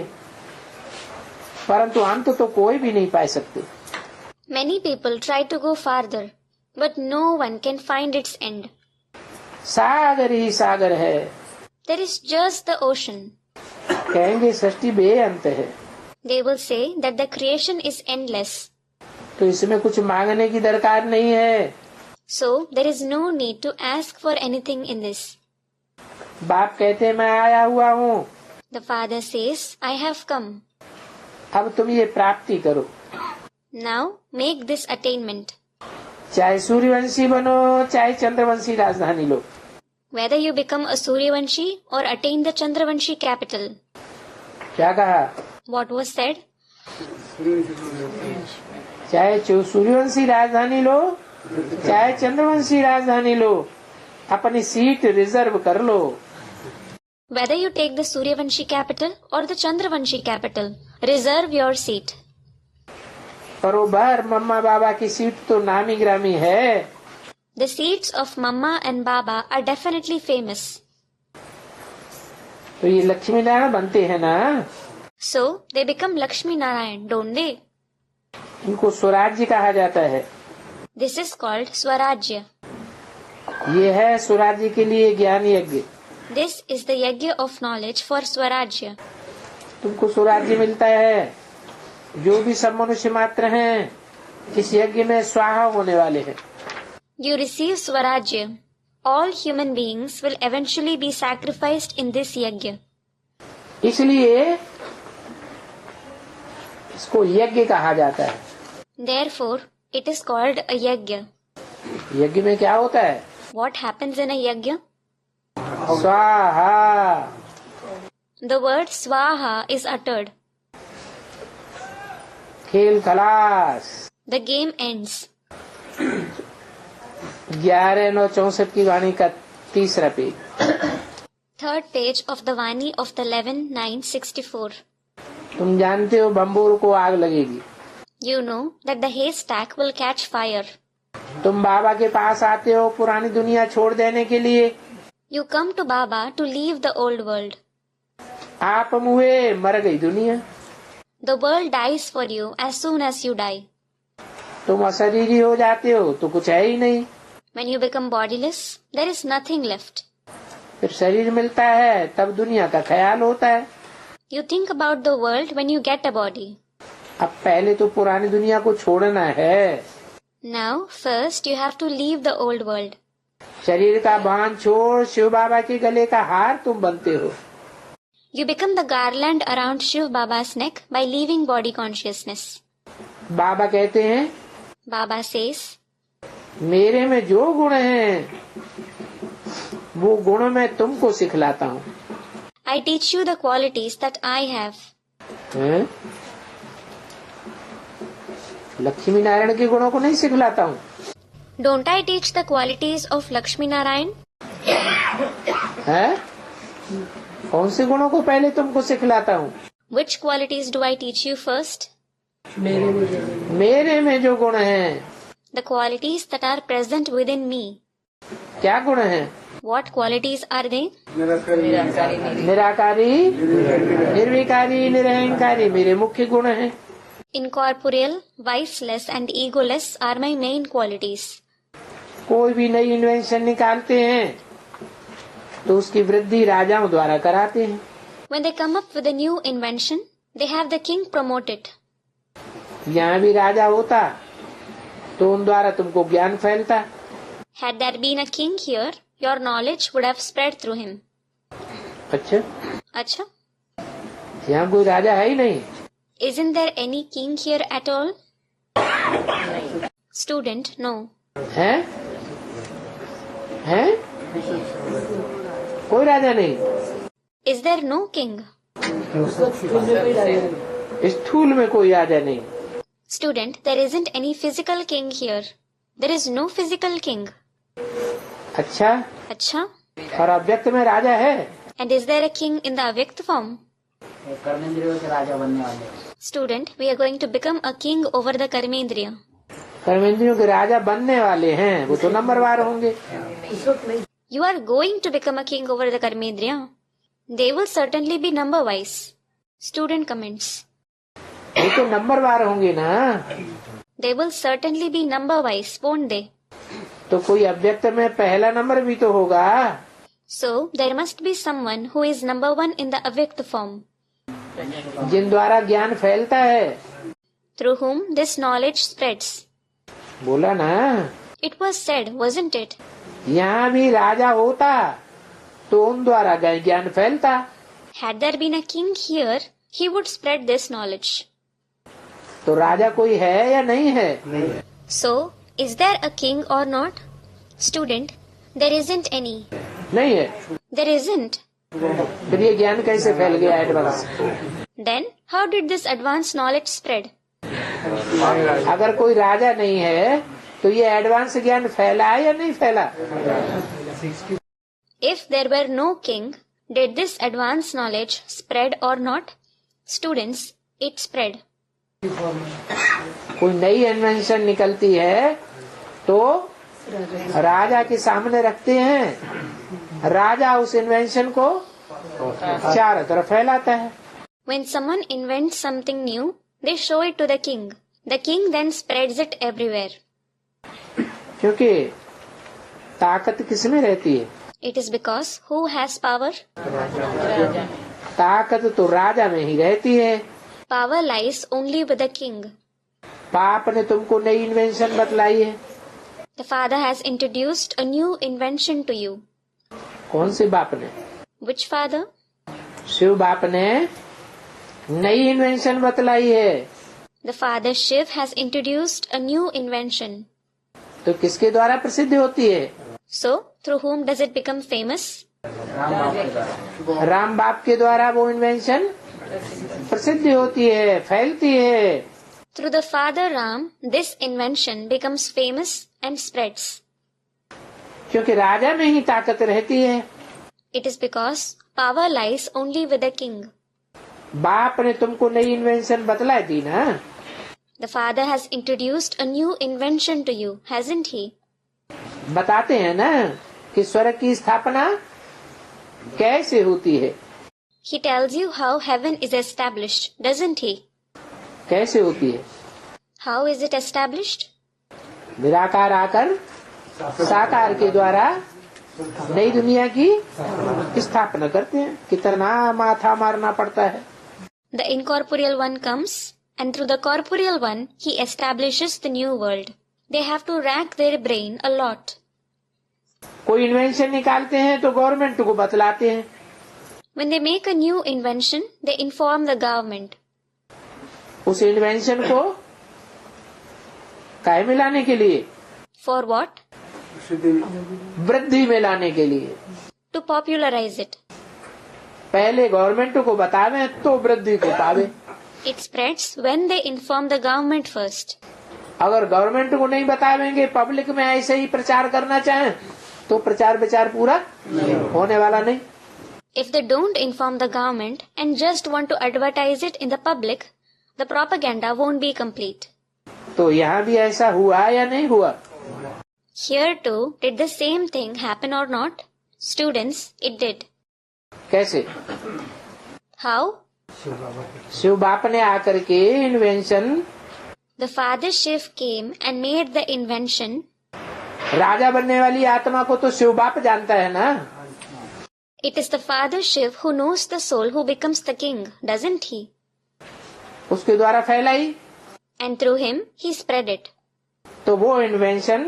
परंतु अंत तो कोई भी नहीं पा सकते। Many people try to go farther, but no one can find its end. सागर ही सागर है। There is just the ocean. कहेंगे सृष्टि बेअंत है। They will say that the creation is endless. तो इसमें कुछ मांगने की दरकार नहीं है। So, there is no need to ask for anything in this. बाप कहते मैं आया हुआ हूँ। The Father says, I have come. अब तुम ये प्राप्ति करो। Now make this attainment. चाहे सूर्यवंशी बनो चाहे चंद्रवंशी राजधानी लो। Whether you become a Suryavanshi or attain the Chandravanshi capital. क्या कहा? What was said? चाहे सूर्यवंशी राजधानी लो चाहे चंद्रवंशी राजधानी लो, अपनी सीट रिजर्व कर लो। Whether you take the Suryavanshi capital or the Chandravanshi capital, reserve your seat. बरोबर मम्मा बाबा की सीट तो नामी ग्रामी है। The seats of Mama and Baba are definitely famous. तो ये लक्ष्मी नारायण बनते हैं ना। So they become Lakshmi Narayan, don't they? इनको स्वराज्य कहा जाता है। This is called Swarajya. ये है स्वराज्य के लिए ज्ञान यज्ञ। This is the Yajna of knowledge for Swarajya. तुमको स्वराज्य मिलता है। जो भी सब मनुष्य मात्र हैं इस यज्ञ में स्वाहा होने वाले हैं। You receive Swarajya. All human beings will eventually be sacrificed in this Yajna. इसलिए इसको यज्ञ कहा जाता है। Therefore, it is called a Yajna. यज्ञ में क्या होता है? What happens in a Yajna? स्वाहा। The word Swaha is uttered. खेल खलास। The game ends. 11/9/64 की वाणी का तीसरा page. Third page of the Vani of the 11/9/64. तुम जानते हो बम्बोर को आग लगेगी। You know that the haystack will catch fire. तुम बाबा के पास आते हो पुरानी दुनिया छोड़ देने के लिए। You come to Baba to leave the old world. आप मुए मर गई दुनिया। The world dies for you as soon as you die. तुम अशरीरी हो जाते हो तो कुछ है ही नहीं। When you become bodiless, there is nothing left. फिर शरीर मिलता है तब दुनिया का ख्याल होता है। You think about the world when you get a body. अब पहले तो पुरानी दुनिया को छोड़ना है। Now, first you have to leave the old world. शरीर का बांध छोड़ शिव बाबा के गले का हार तुम बनते हो। You become the garland around Shiv Baba's neck by leaving body consciousness. बाबा कहते हैं Baba says, मेरे में जो गुण हैं वो गुण मैं तुमको सिखलाता हूँ। I teach you the qualities that I have. हैं? लक्ष्मी नारायण के गुणों को नहीं सिखलाता हूँ। Don't I teach the qualities of Lakshmi Narayan? हैं? कौन से गुणों को पहले तुमको सिखलाता हूँ? Which qualities do I teach you first? मेरे में जो गुण हैं। The qualities that are present within me. क्या गुण हैं? What qualities are they? निराकारी, निर्विकारी, निरहंकारी मेरे मुख्य गुण हैं। Incorporeal, viceless and egoless are my main qualities. कोई भी नई इन्वेंशन निकालते हैं तो उसकी वृद्धि राजाओं द्वारा कराते हैं। When they come up with a new invention, they have the king promote it. यहाँ भी राजा होता तो उन द्वारा तुमको ज्ञान फैलता। Had there been a king here, your knowledge would have spread through him. अच्छा, Acha? यहाँ कोई राजा है ही नहीं। Isn't there any king here at all? Student, no. हैं? हैं? कोई राजा नहीं। Is there no king? स्थूल में कोई राजा नहीं। Student, there isn't any physical king here. There is no physical king. अच्छा, Acha? और अव्यक्त में राजा है। And is there a king in the Avyakt form? कर्मेंद्रियों के राजा बनने वाले। Student, we are going to become a king over the Karmendriya. कर्मेंद्रियों के राजा बनने वाले हैं, वो तो नंबरवार होंगे। You are going to become a king over the Karmendriya. They will certainly be number wise. Student comments. वो तो नंबरवार होंगे ना। They will certainly be number wise, won't they? तो कोई अव्यक्त में पहला नंबर भी तो होगा। So, there must be someone who is number one in the Avyakt form. जिन द्वारा ज्ञान फैलता है। Through whom this knowledge spreads. बोला ना। It was said, wasn't it? यहाँ भी राजा होता तो उन द्वारा ज्ञान फैलता। Had there been a king here, he would spread this knowledge. तो राजा कोई है या नहीं है? So, is there a king or not? Student, there isn't any. नहीं है। There isn't. फिर ये ज्ञान कैसे फैल गया advance? Then, how did this advanced knowledge spread? अगर कोई राजा नहीं है तो ये एडवांस ज्ञान फैला है या नहीं फैला? If there were no king, did this advanced knowledge spread or not? Students, it spread. कोई नई इन्वेंशन निकलती है तो राजा के सामने रखते हैं, राजा उस इन्वेंशन को चारों तरफ फैलाता है। When someone invents something new, they show it to the king. The king then spreads it everywhere. क्योंकि ताकत किसमें रहती है? It is because who has power? ताकत तो राजा में ही रहती है। Power lies only with the king. बाप ने तुमको नई इन्वेंशन बतलाई है। The father has introduced a new invention to you. कौन से बाप ने? Which father? शिव बाप ने नई इन्वेंशन बतलाई है। The father Shiv has introduced a new invention. तो किसके द्वारा प्रसिद्ध होती है? So, through whom does it become famous? Ram बाप के द्वारा वो इन्वेंशन प्रसिद्ध होती है, फैलती है। Through the father Ram, this invention becomes famous and spreads. क्योंकि राजा में ही ताकत रहती है। It is because power lies only with the king. बाप ने तुमको नई इन्वेंशन बतलाई दी ना। The father has introduced a new invention to you, hasn't he? बताते हैं ना कि स्वर्ग की स्थापना कैसे होती है। He tells you how heaven is established, doesn't he? कैसे होती है? How is it established? निराकार आकर साकार के द्वारा नई दुनिया की स्थापना करते हैं। कितना माथा मारना पड़ता है। The incorporeal one comes, and through the corporeal one, he establishes the new world. They have to rack their brain a lot. कोई इन्वेंशन निकालते हैं तो गवर्नमेंट को बतलाते हैं। When they make a new invention, they inform the government. उस invention को काहे में लाने के लिए? For what? वृद्धि में लाने के लिए। To popularize it. पहले गवर्नमेंट को बतावे तो वृद्धि को पावे। It spreads when they inform the government first. अगर गवर्नमेंट को नहीं बतावेंगे, पब्लिक में ऐसे ही प्रचार करना चाहें तो प्रचार विचार पूरा होने वाला नहीं। If they don't inform the government and just want to advertise it in the public, the propaganda won't be complete. तो यहाँ भी ऐसा हुआ या नहीं हुआ? Here too, did the same thing happen or not? Students, it did. कैसे? How? Shiv बाप ने आकर के invention, The father Shiv came and made the invention. राजा बनने वाली आत्मा को तो शिव बाप जानता है ना। It is the father Shiv who knows the soul who becomes the king, doesn't he? उसके द्वारा फैलाई, And through him, he spread it. तो वो इन्वेंशन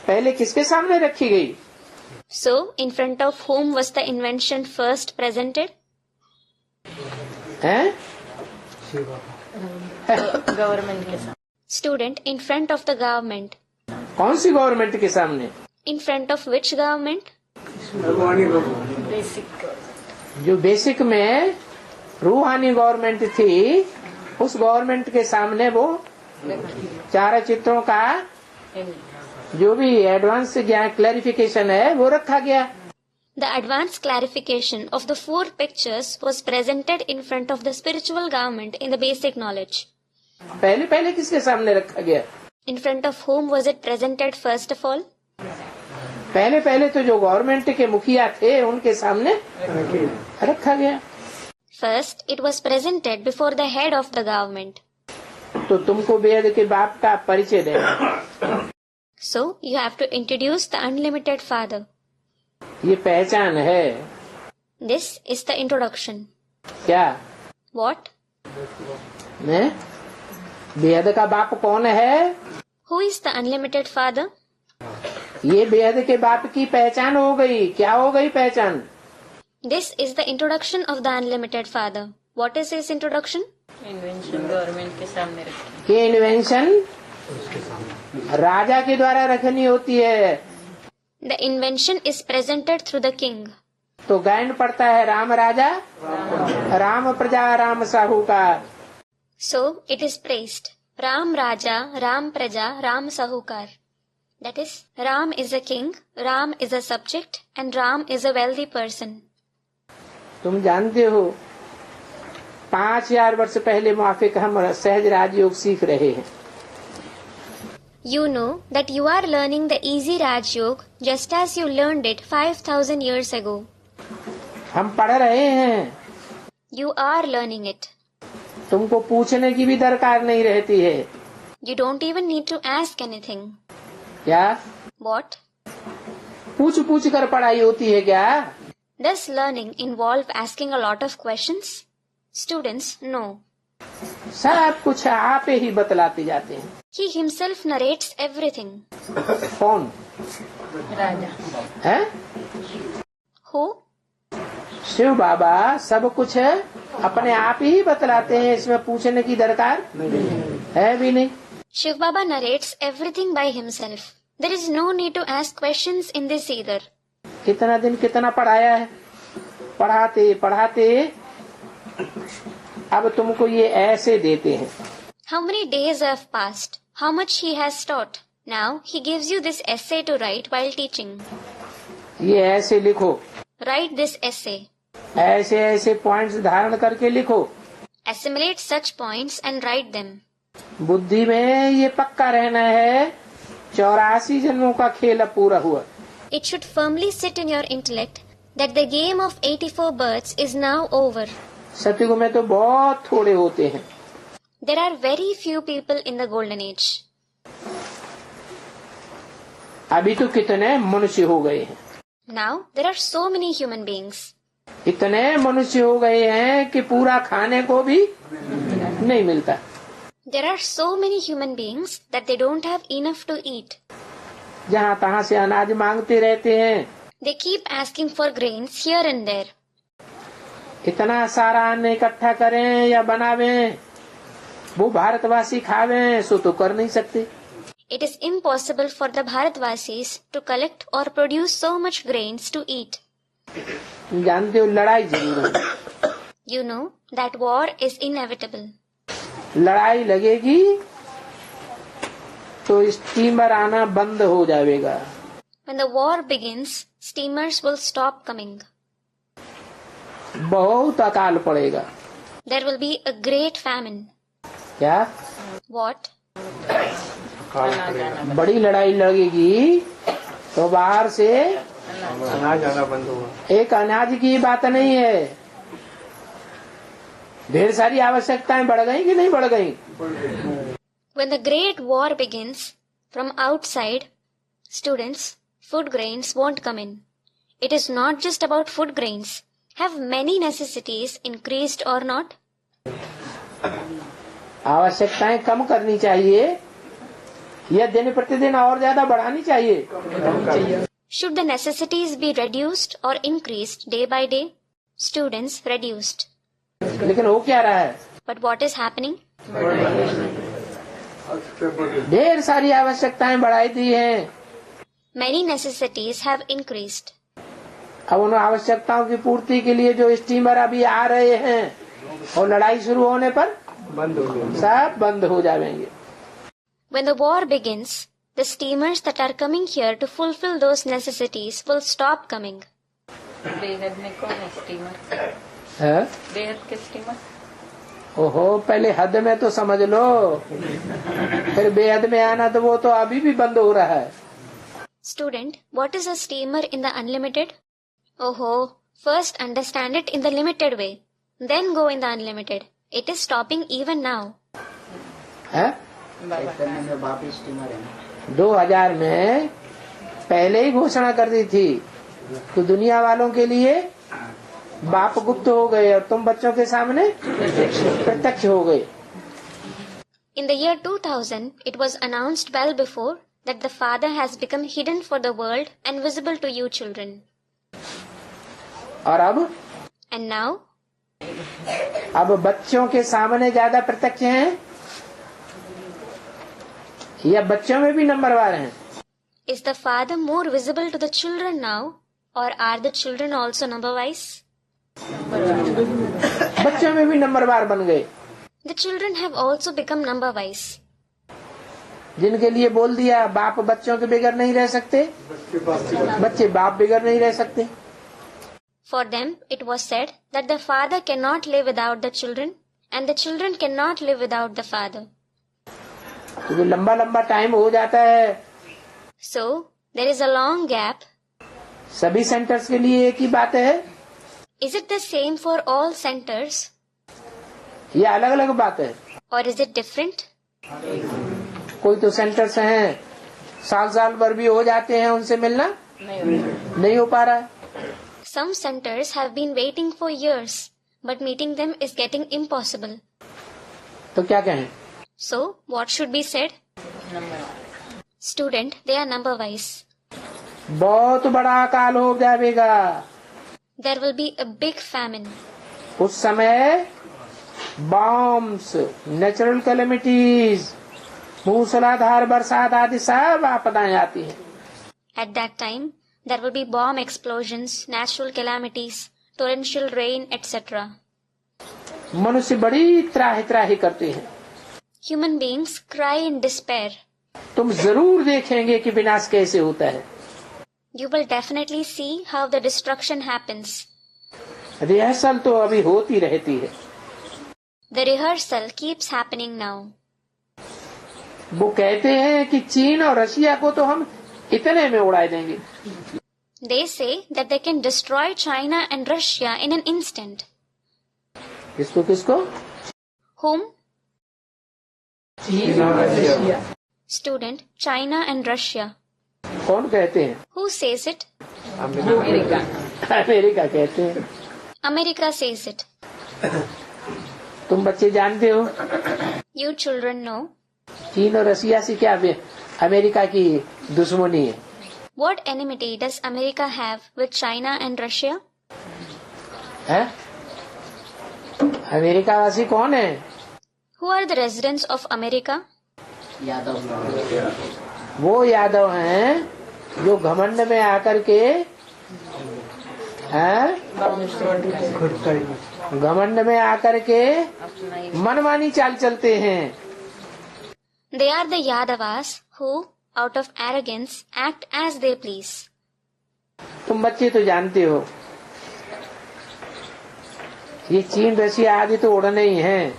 पहले किसके सामने रखी गई? So, in front of whom was the invention first presented? हैं? Student, in front of the government. कौन सी गवर्नमेंट के सामने? In front of which government? जो बेसिक में रूहानी गवर्नमेंट थी, उस गवर्नमेंट के सामने वो चार चित्रों का जो भी एडवांस ज्ञान क्लैरिफिकेशन है वो रखा गया। The advanced clarification of the 4 pictures was presented in front of the spiritual government in the basic knowledge. पहले किसके सामने रखा गया? In front of whom was it presented first of all? पहले तो जो गवर्नमेंट के मुखिया थे उनके सामने रखा गया। First, it was presented before the head of the government. तो तुमको वेद के बाप का परिचय देना। So, you have to introduce the unlimited father. ये पहचान है। This is the introduction. क्या? What? ने? वेद का बाप कौन है? Who is the unlimited father? ये वेद के बाप की पहचान हो गई। क्या हो गई पहचान? This is the introduction of the unlimited father. What is his introduction? Invention government के सामने रखी। ये इन्वेंशन राजा के द्वारा रखनी होती है। The invention is presented through the king. तो गायन पड़ता है राम राजा राम प्रजा राम साहूकार। So it is praised. Ram Raja, Ram Praja, Ram Sahukar. That is, Ram is a king, Ram is a subject, and Ram is a wealthy person. तुम जानते हो 5000 वर्ष पहले माफिक हम सहज राजयोग सीख रहे हैं। You know that you are learning the easy Raj Yoga just as you learned it 5,000 years ago. हम पढ़ रहे हैं। You are learning it. तुमको पूछने की भी दरकार नहीं रहती है। You don't even need to ask anything. क्या What? पूछ कर पढ़ाई होती है क्या? Does learning involve asking a lot of questions? Students, no. सब कुछ आप ही बतलाते जाते हैं। He himself narrates everything. कौन राजा है? Who? शिव बाबा सब कुछ अपने आप ही बतलाते हैं, इसमें पूछने की दरकार है भी नहीं। Shiv Baba narrates everything by himself. There is no need to ask questions in this either. कितना दिन कितना पढ़ाया है, पढ़ाते पढ़ाते अब तुमको ये ऐसे देते हैं। How many days have passed? How much he has taught? Now he gives you this essay to write while teaching. ये ऐसे लिखो, Write this essay. ऐसे ऐसे पॉइंट्स धारण करके लिखो। Assimilate such points and write them. बुद्धि में ये पक्का रहना है 84 जन्मों का खेल अब पूरा हुआ। It should firmly sit in your intellect that the game of 84 births is now over. सतयुग में तो बहुत थोड़े होते हैं। There are very few people in the golden age. अभी तो कितने मनुष्य हो गए हैं। Now there are so many human beings. इतने मनुष्य हो गए हैं कि पूरा खाने को भी नहीं मिलता। There are so many human beings that they don't have enough to eat. जहाँ तहाँ से अनाज मांगते रहते हैं। They keep asking for grains here and there. इतना सारा अन्न इकट्ठा करें या बनावें, वो भारतवासी खावें, सो तो कर नहीं सकते। It is impossible for the Bharatvasis to collect or produce so much grains to eat. जानते हो लड़ाई जरूर है। You know that war is inevitable. लड़ाई लगेगी तो स्टीमर आना बंद हो जाएगा। When the war begins, steamers will stop coming. बहुत अकाल पड़ेगा। There will be a great famine. क्या? What? बड़ी लड़ाई लगेगी तो बाहर से अनाज आना बंद होगा। एक अनाज की बात नहीं है, ढेर सारी आवश्यकताएं बढ़ गई कि नहीं बढ़ गई? When the great war begins, from outside, students, food grains won't come in. It is not just about food grains. Have many necessities increased or not? आवश्यकताएं कम करनी चाहिए या दिन प्रतिदिन और ज्यादा बढ़ानी चाहिए? Should the necessities be reduced or increased day by day? Students, reduced. लेकिन हो क्या रहा है? But what is happening? ढेर सारी आवश्यकताएं बढ़ाई दी हैं। Many necessities have increased. अब उन आवश्यकताओं की पूर्ति के लिए जो स्टीमर अभी आ रहे हैं और लड़ाई शुरू होने पर सब बंद हो जाएंगे। When the war begins, the steamers that are coming here to fulfill those necessities will stop coming. बेहद में कौन है स्टीमर? है? बेहद के स्टीमर? ओहो, पहले हद में तो समझ लो, फिर बेहद में आना तो वो तो अभी भी बंद हो रहा है। Student, what is a steamer in the unlimited? Oh, first understand it in the limited way, then go in the unlimited. It is stopping even now. है? चैतन्य में वापिस स्टीमर है। 2000 में पहले ही घोषणा कर दी थी कि दुनिया वालों के लिए बाप गुप्त हो गए और तुम बच्चों के सामने प्रत्यक्ष हो गए। In the year 2000, it was announced well before that the Father has become hidden for the world and visible to you children. और अब? And now? अब बच्चों के सामने ज्यादा प्रत्यक्ष हैं या बच्चों में भी नंबरवार हैं? Is the father more visible to the children now, or are the children also number-wise? बच्चों में भी नंबरवार बन गए। The children have also become number-wise. जिनके लिए बोल दिया बाप बच्चों के बगैर नहीं रह सकते, बच्चे बाप बगैर नहीं रह सकते। For them, it was said that the father cannot live without the children, and the children cannot live without the father. तो लंबा लंबा टाइम हो जाता है। So, there is a long gap. सभी सेंटर्स के लिए एक ही बात है Is it the same for all centers, या अलग अलग बात है? or is it different? कोई तो सेंटर्स हैं साल साल भर भी हो जाते हैं, उनसे मिलना नहीं हो पा रहा है। Some centers have been waiting for years, but meeting them is getting impossible. तो क्या कहें? So, what should be said? Student, they are number-wise. बहुत बड़ा अकाल हो जाएगा। There will be a big famine. उस समय बॉम्ब्स, नेचुरल कैलेमिटीज, मूसलाधार बरसात आदि सब आपदाएं आती हैं। At that time, there will be bomb explosions, natural calamities, torrential rain, etc. मनुष्य बड़ी त्राहि त्राहि करते हैं। Human beings cry in despair. तुम जरूर देखेंगे कि विनाश कैसे होता है। You will definitely see how the destruction happens. Rehearsal तो अभी होती रहती है। The rehearsal keeps happening now. वो कहते हैं कि चीन और रशिया को तो हम इतने में उड़ा देंगे। They say that they can destroy China and Russia in an instant. किसको किसको? Whom? चीन और Russia. Student, China and Russia. कौन कहते हैं? Who says it? अमेरिका कहते हैं। America says it. तुम बच्चे जानते हो You children know. चीन और रशिया से क्या अमेरिका की दुश्मनी है? What enmity does America have with China and Russia? है? अमेरिका वासी कौन है? Who are the residents of America? वो यादव हैं जो घमंड में आकर के घमंड में आकर के मनमानी चाल चलते हैं। They are the Yadavas who, out of arrogance, act as they please. तुम बच्चे तो जानते हो ये चीन रशिया आदि तो उड़ने ही हैं।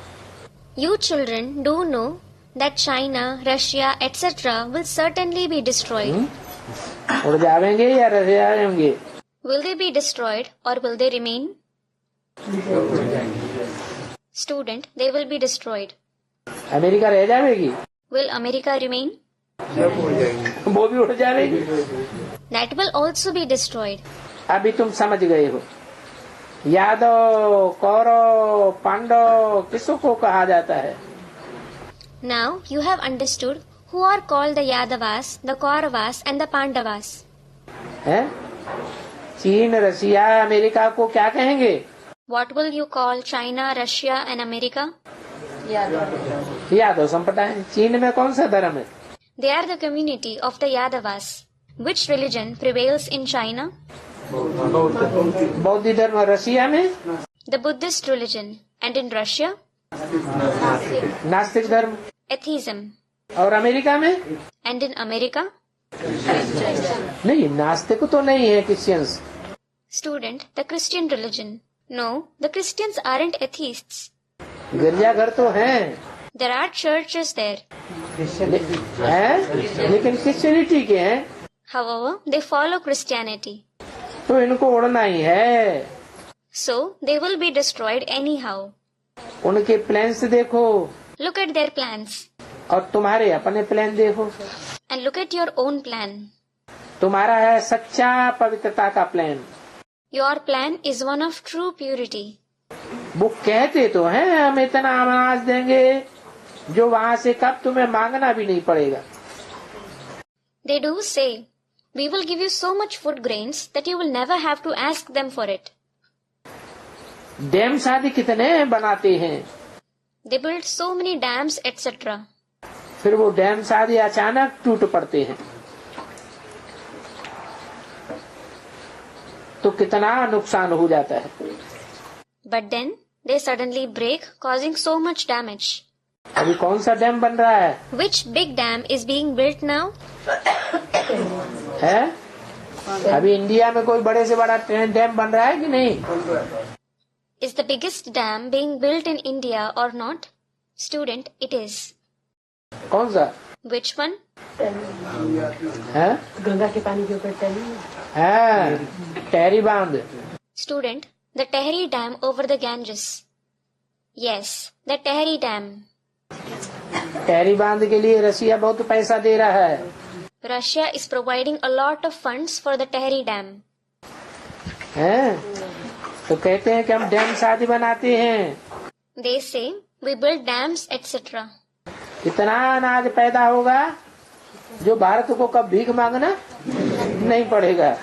You children do know that China, Russia, etc. will certainly be destroyed. उड़ जाएंगे या रह जाएंगे? Will they be destroyed or will they remain? Student, they will be destroyed. America रह जाएगी? Will America remain? वो भी उड़ जाएगी। That will also be destroyed. अभी तुम समझ गए हो यादव, कौरव, पांडव किसको कहा जाता है? Now you have understood who are called the Yadavas, the Kauravas and the Pandavas. हैं? चीन, रशिया, अमेरिका को क्या कहेंगे? What will you call China, Russia and America? Yadav संप्रदाय। चीन में कौन सा धर्म है? They are the community of the Yadavas. Which religion prevails in China? बौद्ध धर्म। रशिया में? The Buddhist religion. And in Russia? नास्तिक धर्म। Atheism. और अमेरिका में? And in America? नहीं, नास्तिक तो नहीं है Christians. Student, the Christian religion. No, the Christians aren't atheists. गिरजाघर तो हैं। There are churches there. हैं? लेकिन क्रिश्चियनिटी के हैं। However, they follow Christianity. तो इनको उड़ना ही है। So, they will be destroyed anyhow. उनके प्लान्स देखो Look at their plans. और तुम्हारे अपने प्लान देखो। And look at your own plan. तुम्हारा है सच्चा पवित्रता का plan. Your plan is one of true purity. वो कहते तो हैं हम इतना अनाज देंगे जो वहाँ से कब तुम्हें मांगना भी नहीं पड़ेगा। They do say, we will give you so much food grains that you will never have to ask them for it. Dams आदि कितने बनाते हैं, They build so many dams, etc. फिर वो डैम्स आदि अचानक टूट पड़ते हैं तो कितना नुकसान हो जाता है। But then they suddenly break, causing so much damage. अभी कौन सा डैम बन रहा है? Which big dam is being built now? है अभी इंडिया में कोई बड़े से बड़ा डैम बन रहा है कि नहीं? Is the biggest dam being built in India or not? Student, it is. कौन सा? Which one? है गंगा के पानी के ऊपर टैनी। टहरी बांध। Student, the Tehri Dam over the Ganges. Yes, the Tehri Dam. टहरी बांध के लिए रसिया बहुत पैसा दे रहा है। Russia is providing a lot of funds for the Tehri Dam. हैं? तो कहते हैं कि हम डैम शादी बनाते हैं। They say we build dams, etc. इतना अनाज पैदा होगा जो भारत को कब भीख मांगना नहीं पड़ेगा।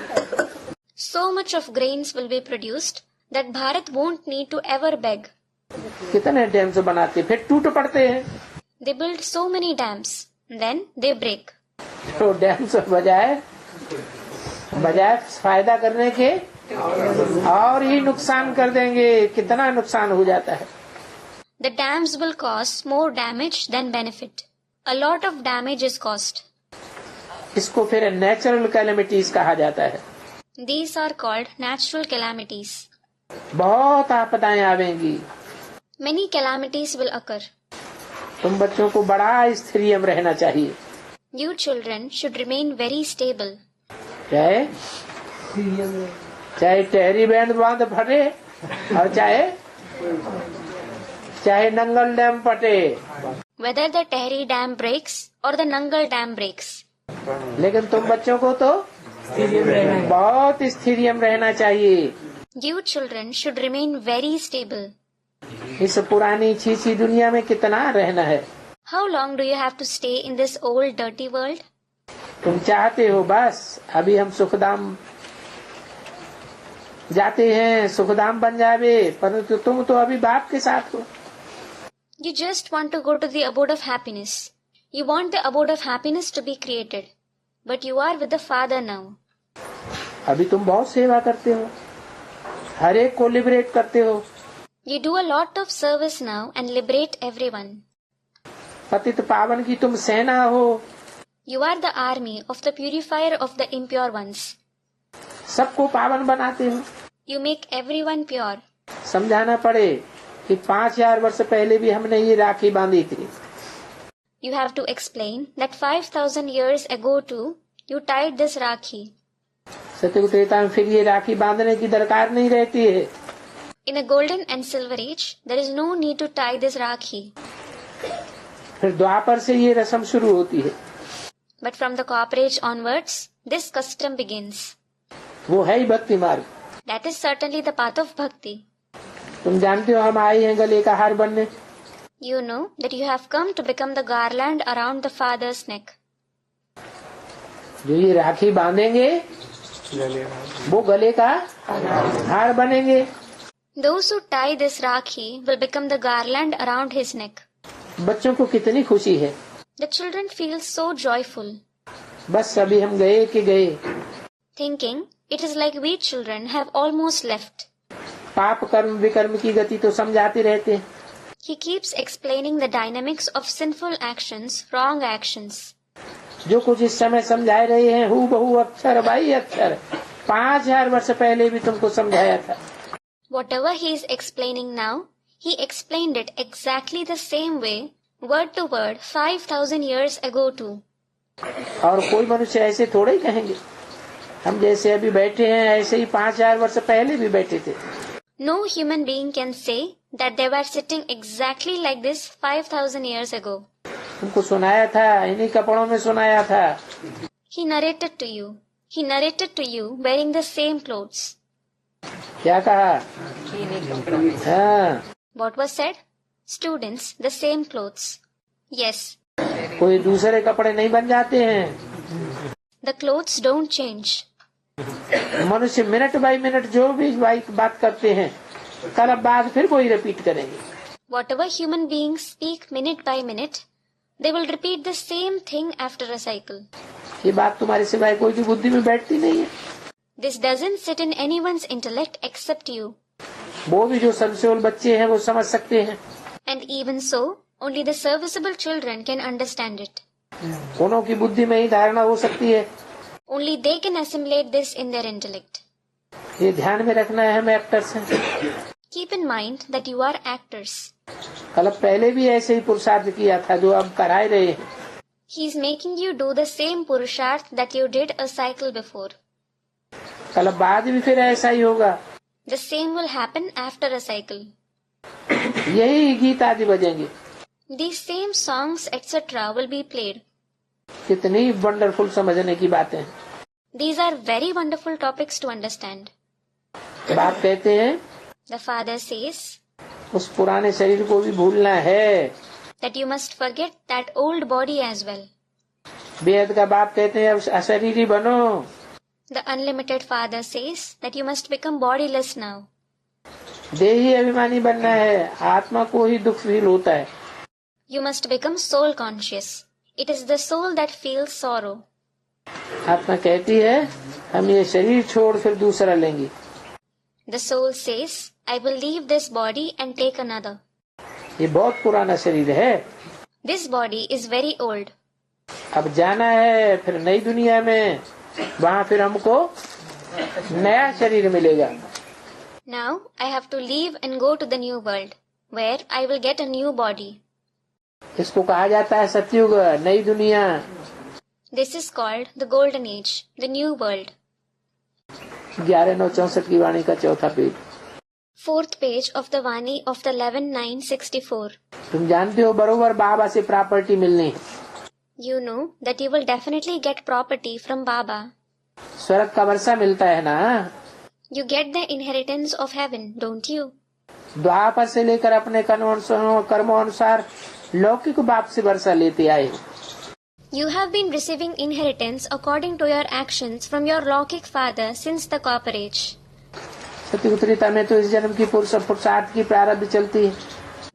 So much of grains will be produced that Bharat won't need to ever beg. कितने डैम से बनाते फिर टूट पड़ते हैं। They build so many dams, then they break. तो डैम से बजाय फायदा करने के और ही नुकसान कर देंगे। कितना नुकसान हो जाता है। The dams will cause more damage than benefit. A lot of damage is caused. इसको फिर नेचुरल कैलेमिटीज कहा जाता है। These are called natural calamities. बहुत आपदाएं आवेंगी। Many calamities will occur. तुम बच्चों को बड़ा स्थिरियम रहना चाहिए। You children should remain very stable. चाहे टहरी बैंड बांध फटे और चाहे नंगल डैम फटे। Whether the Tehri Dam breaks or the Nangal Dam breaks. लेकिन तुम बच्चों को तो बहुत स्थिरियम रहना चाहिए। You children should remain very stable. इस पुरानी छीछी दुनिया में कितना रहना है। How long do you have to stay in this old dirty world? तुम चाहते हो बस अभी हम सुखधाम जाते हैं, सुखधाम बन जावे, परंतु तुम तो अभी बाप के साथ हो। You just want to go to the abode of happiness. You want the abode of happiness to be created. But you are with the Father now. अभी तुम बहुत सेवा करते हो, हर एक को लिबरेट करते हो। You do a lot of service now and liberate everyone. पतित पावन की तुम सेना हो। You are the army of the purifier of the impure ones. सबको पावन बनाते हो। You make everyone pure. समझाना पड़े कि 5000 वर्ष पहले भी हमने ये राखी बांधी थी। You have to explain that 5000 years ago too, you tied this Rakhi. सतयुग त्रेता में फिर ये राखी बांधने की दरकार नहीं रहती है। In a golden and silver age, there is no need to tie this Rakhi. फिर द्वापर से ये रस्म शुरू होती है। But from the Copper Age onwards, this custom begins. वो है ही भक्ति मार्ग। That is certainly the path of bhakti. तुम जानते हो हम आए हैं गले का हार बनने। You know that you have come to become the garland around the Father's neck. जो ये राखी बांधेंगे वो गले का हार बनेंगे। Those who tie this Rakhi will become the garland around his neck. बच्चों को कितनी खुशी है। The children feel so joyful, बस अभी हम गए कि गए। thinking it is like we children have almost left. पाप कर्म विकर्म की गति तो समझाते रहते हैं। He keeps explaining the dynamics of sinful actions, wrong actions. जो कुछ इस समय समझा रहे हैं हूँ बहू अक्षर बाई अक्षर 5000 वर्ष पहले भी तुमको समझाया था। Whatever he is explaining now, he explained it exactly the same way, word to word, 5000 years ago too. और कोई मनुष्य ऐसे थोड़े ही कहेंगे, हम जैसे अभी बैठे हैं ऐसे ही 5000 वर्ष पहले भी बैठे थे। No human being can say that they were sitting exactly like this 5000 years ago. तुमको सुनाया था, इन्हीं कपड़ों में सुनाया था। He narrated to you. He narrated to you wearing the same clothes. क्या कहा? हाँ, What was said? Students, the same clothes. Yes, कोई दूसरे कपड़े नहीं बन जाते हैं। the clothes don't change. मनुष्य मिनट बाई मिनट जो भी बात करते हैं कल अब बात फिर वही रिपीट करेंगे। Whatever human beings speak minute by minute, they will repeat the same thing after a cycle. ये बात तुम्हारे सिवाय कोई की बुद्धि में बैठती नहीं है। This doesn't sit in anyone's intellect except you. वो भी जो संशोल बच्चे हैं वो समझ सकते हैं। And even so, only the serviceable children can understand it. उन्हों की बुद्धि में ही धारणा हो सकती है। Only they can assimilate this in their intellect. ये ध्यान में रखना है हमें एक्टर्स हैं। Keep in mind that you are actors. कल पहले भी ऐसे ही पुरुषार्थ किया था जो अब कराए रहे हैं। He is making you do the same purusharth that you did a cycle before. कल बाद भी फिर ऐसा ही होगा। The same will happen after a cycle. यही गीत आदि बजेंगे। These same songs etc. will be played. कितनी वंडरफुल समझने की बातें। These are very wonderful topics to understand. बाप कहते हैं The father says उस पुराने शरीर को भी भूलना है। that you must forget that old body as well. बेहद का बाप कहते हैं अब अशरीरी बनो। The unlimited father says that you must become bodiless now. देही अभिमानी बनना है। आत्मा को ही दुख फील होता है। You must become soul conscious. It is the soul that feels sorrow. आत्मा कहती है हम ये शरीर छोड़ फिर दूसरा लेंगे। The soul says, I will leave this body and take another. ये बहुत पुराना शरीर है। This body is very old. अब जाना है फिर नई दुनिया में, वहाँ फिर हमको नया शरीर मिलेगा। Now I have to leave and go to the new world, where I will get a new body. इसको कहा जाता है सतयुग, नई दुनिया। This is called the golden age, the new world. 11/9/64 की वाणी का चौथा page. Fourth page of the Vani of the 11/9/64. तुम जानते हो बरोबर बाबा से प्रॉपर्टी मिलनी। You know that you will definitely get property from Baba. स्वर्ग का वर्षा मिलता है ना। You get the inheritance of heaven, don't you? द्वापर से लेकर अपने कर्मों अनुसार लौकिक बाप से वर्षा लेते आए। You have been receiving inheritance according to your actions from your Lokik father since the copper age. सतयुग त्रेता में तो इस जन्म की पुरुषार्थ की प्रारब्ध चलती है।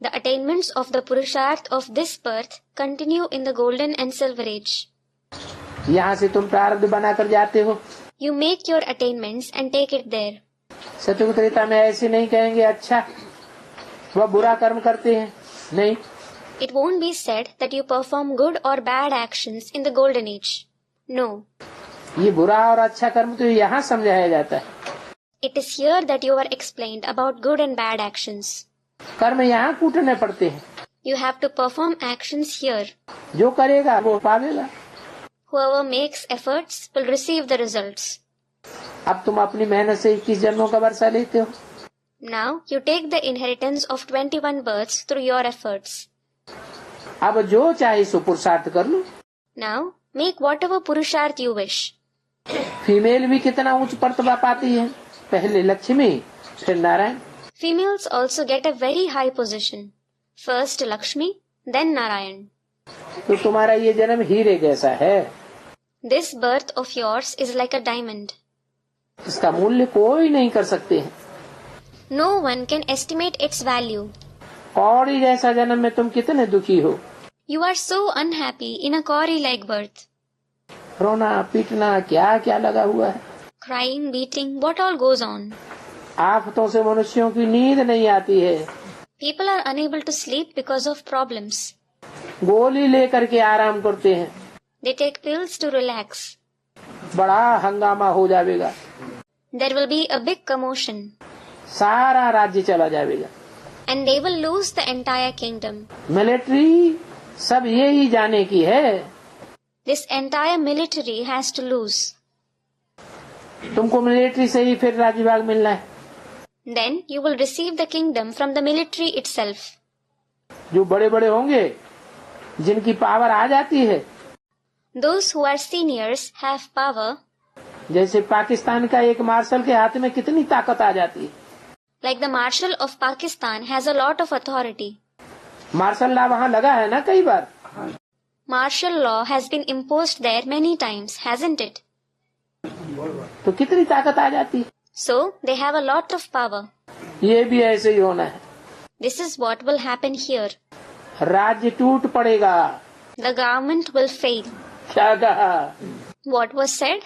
The attainments of the Purusharth of this birth continue in the golden and silver age. यहाँ से तुम प्रारब्ध बनाकर जाते हो। You make your attainments and take it there. सतयुग त्रेता में ऐसे नहीं कहेंगे अच्छा वह बुरा कर्म करते हैं, नहीं। It won't be said that you perform good or bad actions in the golden age. No. ये बुरा और अच्छा कर्म तो यहाँ समझाया जाता है। It is here that you are explained about good and bad actions. कर्म यहाँ कूटने पड़ते हैं। You have to perform actions here. जो करेगा वो पावेगा। Whoever makes efforts will receive the results. अब तुम अपनी मेहनत से 21 जन्मों का वर्षा लेते हो। Now you take the inheritance of 21 births through your efforts. अब जो चाहे सो पुरुषार्थ कर लो। Now make whatever purusharth you wish. Female भी कितना उच्च पर्तबा पाती है, पहले लक्ष्मी फिर Narayan. Females also get a very high position. First Lakshmi, then Narayan. तो तुम्हारा ये जन्म हीरे जैसा है। This birth of yours is like a diamond. इसका मूल्य कोई नहीं कर सकते हैं। No one can estimate its value. कौड़ी जैसा जन्म में तुम कितने दुखी हो। You are so unhappy in a Kauri-like birth. रोना पीटना क्या क्या लगा हुआ है। Crying, beating, what all goes on. आफतों से मनुष्यों की नींद नहीं आती है। People are unable to sleep because of problems. गोली लेकर के आराम करते हैं। They take pills to relax. बड़ा हंगामा हो जाएगा। There will be a big commotion. सारा राज्य चला जाएगा। And they will lose the entire kingdom. Military सब यही जाने की है। This entire military has to lose. तुमको मिलिट्री से ही फिर राज्य भाग मिलना है। Then you will receive the kingdom from the military itself. जो बड़े बड़े होंगे, जिनकी पावर आ जाती है, Those who are seniors have power. जैसे पाकिस्तान का एक मार्शल के हाथ में कितनी ताकत आ जाती है। Like the Marshal of Pakistan has a lot of authority. Martial law वहाँ लगा है ना कई बार। Martial law has been imposed there many times, hasn't it? तो कितनी ताकत आ जाती है। So they have a lot of power. ये भी ऐसे ही होना है। This is what will happen here. राज्य टूट पड़ेगा। The government will fail. क्या कहा What was said?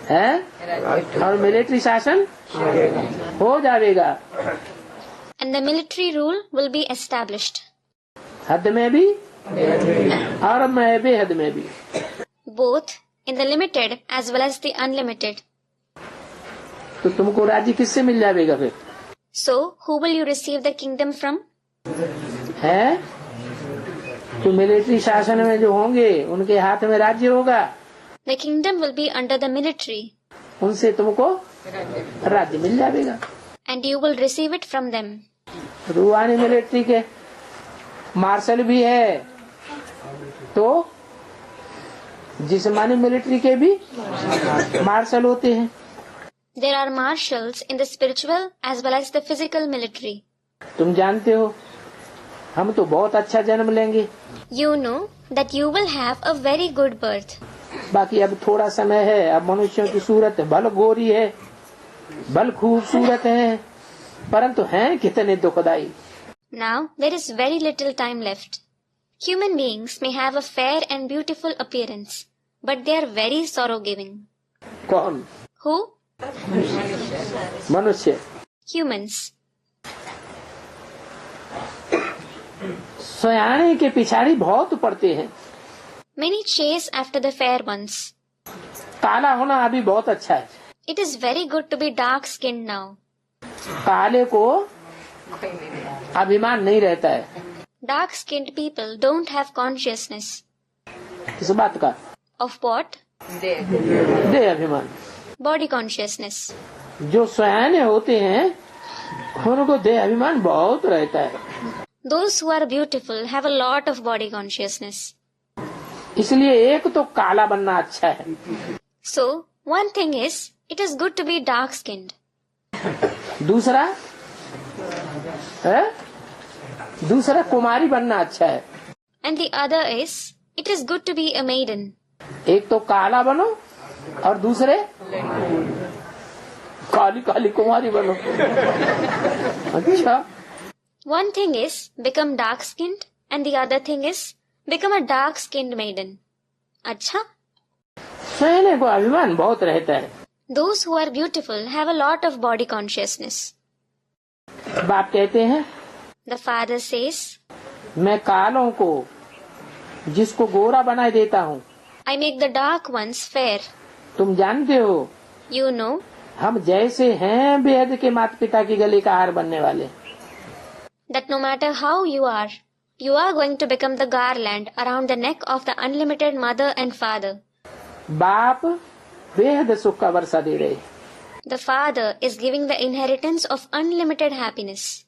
है? और मिलिट्री शासन हो जाएगा। And the military rule will be established. हद में भी और मैं बेहद में भी। Both in the limited as well as the unlimited. तो तुमको राज्य किससे मिल जाएगा फिर? So, who will you receive the kingdom from? है? तो मिलिट्री शासन में जो होंगे उनके हाथ में राज्य होगा। The kingdom will be under the military. उनसे तुमको राज्य मिल जाएगा। And you will receive it from them. रूहानी मिलिट्री के मार्शल भी है, तो जिस्मानी मिलिट्री के भी मार्शल होते हैं। There are marshals in the spiritual as well as the physical military. तुम जानते हो हम तो बहुत अच्छा जन्म लेंगे। You know that you will have a very good birth. बाकी अब थोड़ा समय है। अब मनुष्यों की सूरत भल गोरी है, भल खूबसूरत है, परंतु हैं कितने दुखदाई। Now there is very little time left. Human beings may have a fair and beautiful appearance, but they are very sorrow-giving. कौन? Who? मनुष्य। Humans. सयाने के पिछाड़ी बहुत पड़ते हैं। Many chase after the fair ones. काला होना अभी बहुत अच्छा है। It is very good to be dark-skinned now. काले को अभिमान नहीं रहता है। Dark-skinned people don't have consciousness. इस बात का Of what? दे अभिमान। Body consciousness. जो सयाने होते हैं उनको दे अभिमान बहुत रहता है। Those who are beautiful have a lot of body consciousness. इसलिए एक तो काला बनना अच्छा है। So, one thing is, it is good to be dark-skinned. दूसरा है? दूसरा कुमारी बनना अच्छा है। And the other is, it is good to be a maiden. एक तो काला बनो और दूसरे काली काली कुमारी बनो। अच्छा, One thing is, become dark-skinned, and the other thing is, become a dark-skinned maiden. अच्छा? सयाने को अभिमान बहुत रहता है। Those who are beautiful have a lot of body consciousness. बाप कहते हैं The father says, मैं कालों को जिसको गोरा बना देता हूँ। I make the dark ones fair. तुम जानते हो You know हम जैसे हैं बेहद के माता पिता की गले का हार बनने वाले। that no matter how you are going to become the garland around the neck of the unlimited mother and father. बाप बेहद सुख का वर्षा दे रहे। The father is giving the inheritance of unlimited happiness.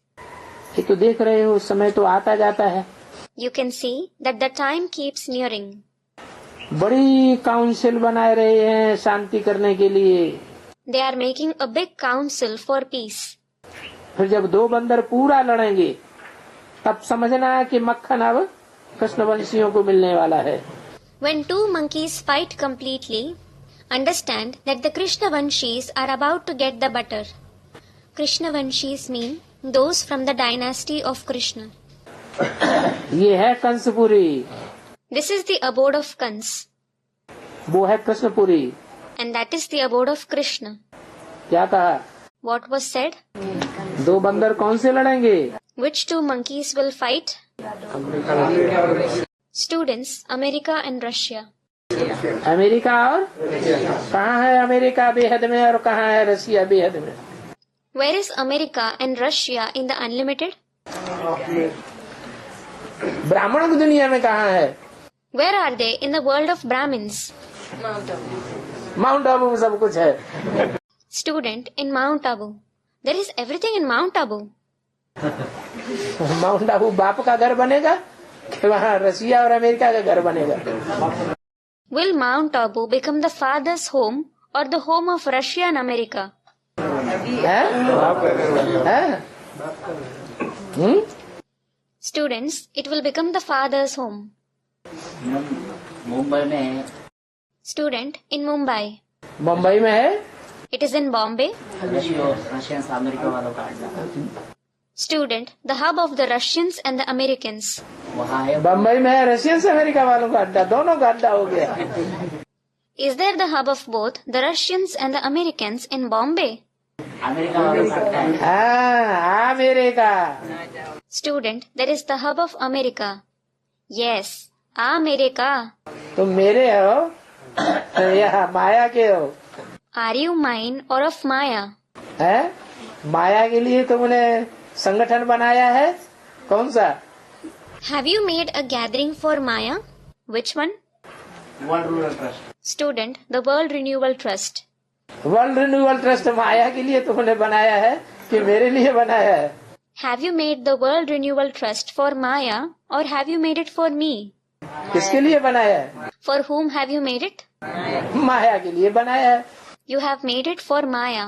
ये तो देख रहे हो समय तो आता जाता है। You can see that the time keeps nearing. बड़ी काउंसिल बनाए रहे हैं शांति करने के लिए। They are making a big council for peace. फिर जब दो बंदर पूरा लड़ेंगे तब समझना है कि मक्खन अब कृष्णवंशियों को मिलने वाला है। When two monkeys fight completely, understand that the Krishnavanshis are about to get the butter. Krishnavanshis mean those from the dynasty of Krishna. ये है कंसपुरी, This is the abode of Kans, वो है Krishnapuri. and that is the abode of Krishna. क्या कहा? What was said? दो बंदर कौन से लड़ेंगे? Which two monkeys will fight? Students, America and Russia. America और कहाँ है? अमेरिका बेहद में और कहाँ है रसिया बेहद में? Where is America and Russia in the unlimited? ब्राह्मणों की दुनिया में कहाँ है? Where are they in the world of Brahmins? Mount Abu में सब कुछ है। Student, in Mount Abu. There is everything in Mount Abu. Mount Abu बाप का घर बनेगा कि वहाँ रसिया और अमेरिका का घर बनेगा? Will Mount Abu become the father's home or the home of Russia and America? है? Students, it will become the father's home. Mumbai में है। Student, in Mumbai. मुंबई में है It is in Bombay. Russian America वालों का अड्डा Student, the hub of the Russians and the Americans. वहाँ है। बम्बई में है रशियन से अमेरिका वालों का अड्डा, दोनों का अड्डा हो गया। Is there the hub of both the Russians and the Americans in Bombay? America वालों का अड्डा है। हाँ, America. Student, there is the hub of America. Yes, America. तुम मेरे हो या माया के हो? Are you mine or of Maya? है? माया के लिए तुमने संगठन बनाया है, कौन सा? Have you made a gathering for Maya? Which one? World rural trust. Student, the World Renewal Trust. World renewal trust Maya के लिए तुमने बनाया है कि मेरे लिए बनाया है? Have you made the World Renewal Trust for Maya or have you made it for me? किसके लिए बनाया है? For whom have you made it? माया के लिए बनाया है। You have made it for Maya.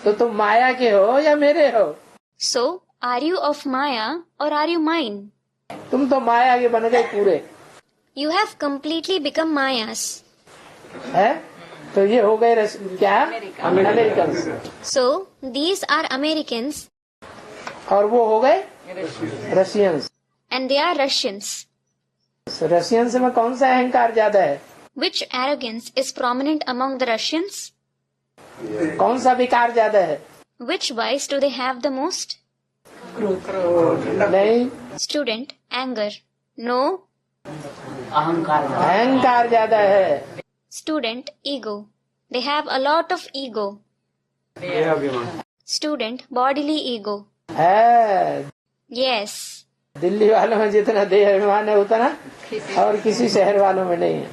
तो तुम माया के हो या मेरे हो? So, are you of Maya or are you mine? तुम तो माया के बन गए पूरे, You have completely become Mayas. है? तो ये हो गए क्या? American. So, these are Americans और वो हो गए Russians. and they are Russians. Russians में कौन सा अहंकार ज्यादा है? Which arrogance is prominent among the Russians? कौन सा विकार ज्यादा है? Which vice do they have the most? नहीं, Student, anger. No. अहंकार अहंकार ज्यादा है। Student, ego. They have a lot of ego. Student, bodily ego. है, Yes. दिल्ली वालों में जितना देह अभिमान है उतना और किसी शहर वालों में नहीं है।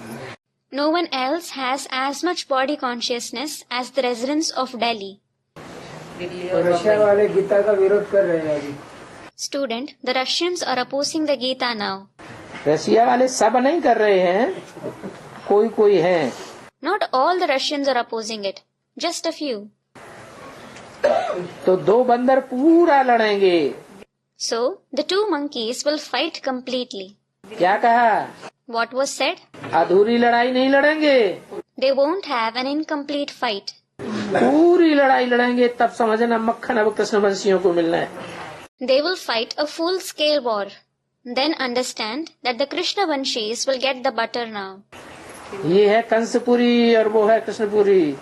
No one else has as much body consciousness as the residents of Delhi. Russia वाले गीता का विरोध कर रहे हैं अभी। Student, the Russians are opposing the Gita now. Russia वाले सब नहीं कर रहे हैं, कोई कोई है। Not all the Russians are opposing it. Just a few. तो दो बंदर पूरा लड़ेंगे। So, the two monkeys will fight completely. क्या कहा? What was said? अधूरी लड़ाई नहीं लड़ेंगे, They won't have an incomplete fight. पूरी लड़ाई लड़ेंगे, तब समझना मक्खन अब कृष्णवंशियों को मिलना है। They will fight a full-scale war. Then understand that the Krishnavanshis will get the butter now. ये है कंसपुरी और वो है कृष्णपुरी।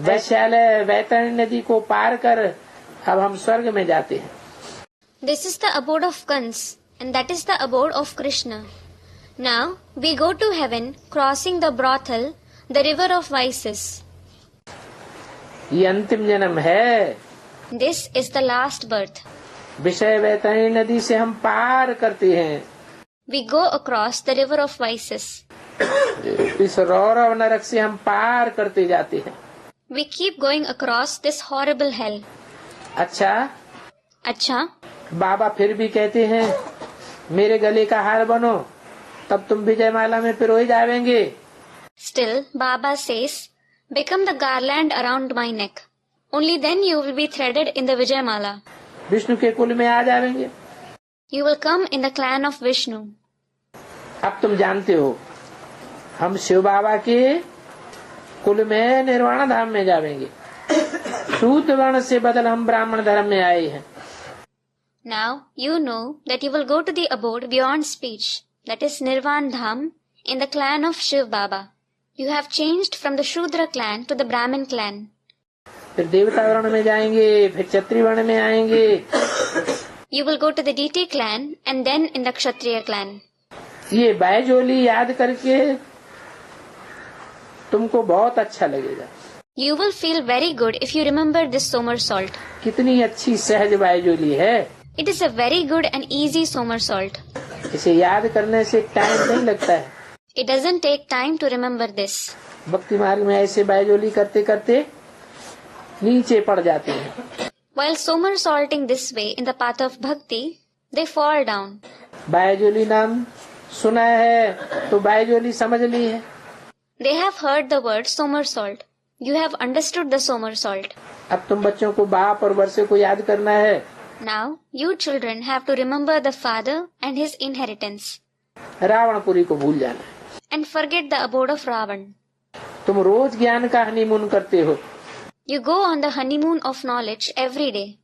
वैश्यालय वैतरणी नदी को पार कर अब हम स्वर्ग में जाते हैं। This is the abode of Kans, and that is the abode of Krishna. Now we go to heaven, crossing the brothel, the river of vices. ये अंतिम जन्म है। This is the last birth. विषय वैतरणी नदी से हम पार करते हैं। We go across the river of vices. इस रौरव नरक से हम पार करते जाते हैं। We keep going across this horrible hell. अच्छा, बाबा फिर भी कहते हैं मेरे गले का हार बनो, तब तुम विजयमाला में पिरोए जाएंगे। Still, Baba says, become the garland around my neck. Only then you will be threaded in the Vijayamala. Vishnu के कुल में आ जाएंगे। You will come in the clan of Vishnu. अब तुम जानते हो हम शिव बाबा के कुल में निर्वाण धाम में जाएंगे। शूद्र वर्ण से बदल हम ब्राह्मण धर्म में आए हैं। Now you know that you will go to the abode beyond speech, that is Nirvan Dham, in the clan of Shiv Baba. You have changed from the Shudra clan to the Brahmin clan. फिर देवता वर्ण में जाएंगे, फिर क्षत्रिय वर्ण में आएंगे। You will go to the deity clan and then in the Kshatriya clan. ये बैजोली याद करके तुमको बहुत अच्छा लगेगा। You will feel very good if you remember this somersault. कितनी अच्छी सहज बैजोली है। It is a very good and easy somersault. इसे याद करने से टाइम नहीं लगता है। It doesn't take time to remember this. भक्ति मार्ग में ऐसे बैजोली करते करते नीचे पड़ जाते हैं। While somersaulting this way in the path of bhakti, they fall down. बैजोली नाम सुना है तो बैजोली समझ ली है। They have heard the word somersault. You have understood the somersault. अब तुम बच्चों को बाप और वर्षे को याद करना है। Now, you children have to remember the father and his inheritance. रावणपुरी को भूल जाना है। And forget the abode of Ravan. तुम रोज ज्ञान का हनीमून करते हो। You go on the honeymoon of knowledge every day.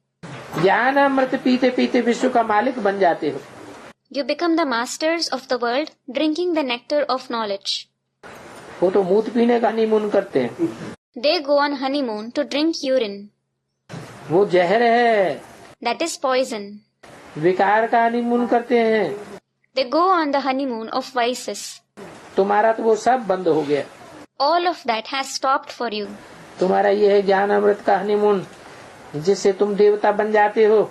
ज्ञान अमृत पीते पीते विश्व का मालिक बन जाते हो. You become the masters of the world, drinking the nectar of knowledge. वो तो मूत पीने का हनीमून करते हैं. They go on honeymoon to drink urine. वो जहर है. That is poison. विकार का हनीमून करते हैं. They go on the honeymoon of vices. तुम्हारा तो वो सब बंद हो गया. All of that has stopped for you. तुम्हारा ये है ज्ञान अमृत का हनीमून, जिससे तुम देवता बन जाते हो.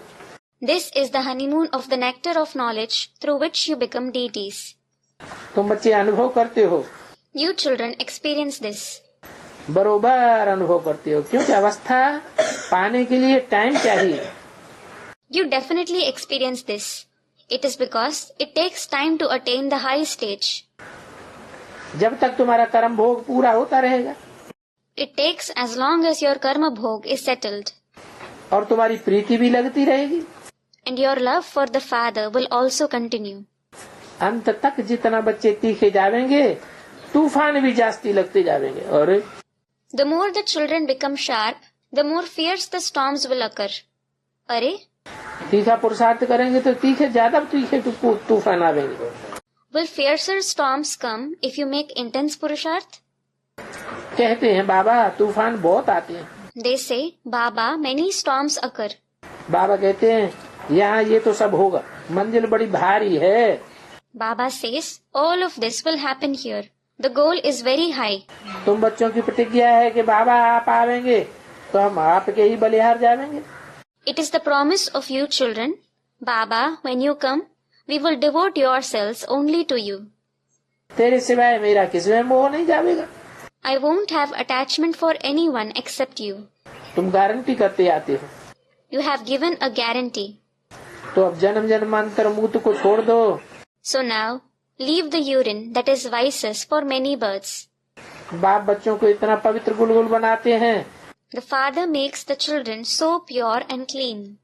This is the honeymoon of the nectar of knowledge through which you become deities. तुम बच्चे अनुभव करते हो. You children experience this. बरोबर अनुभव करते हो, क्योंकि अवस्था पाने के लिए टाइम चाहिए. You definitely experience this. It is because it takes time to attain the high stage. जब तक तुम्हारा कर्म भोग पूरा होता रहेगा. It takes as long as your karma bhog is settled. और तुम्हारी प्रीति भी लगती रहेगी. And your love for the Father will also continue. अंत तक जितना बच्चे तीखे जावेंगे, तूफान भी जास्ती लगते जावेंगे. और The more the children become sharp, the more fierce the storms will occur. अरे, तीखा पुरुषार्थ करेंगे तो ज्यादा तीखे तूफान आवेंगे. will fiercer storms come if you make intense purusharth? कहते हैं बाबा तूफान बहुत आते हैं. They say, Baba, many storms occur. बाबा कहते हैं यहाँ ये तो सब होगा, मंजिल बड़ी भारी है. Baba says, all of this will happen here. The goal is very high. तुम बच्चों की प्रतिज्ञा है कि बाबा आप आवेंगे तो हम आपके ही बलिहार जावेंगे. It is the promise of you children. Baba, when you come, we will devote yourselves only to you. तेरे सिवाय मेरा किसमें मोह नहीं जावेगा. I won't have attachment for anyone except you. तुम गारंटी करते आते हो. You have given a guarantee. तो अब जन्म जन्मांतर मूत को छोड़ दो. So now, leave the urine that is vices for many births. बाप बच्चों को इतना पवित्र गुलगुल बनाते हैं. The father makes the children so pure and clean.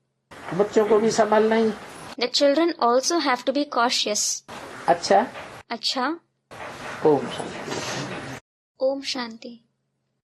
बच्चों को भी संभलना ही. The children also have to be cautious. अच्छा. Acha, Om Shanti. Om Shanti.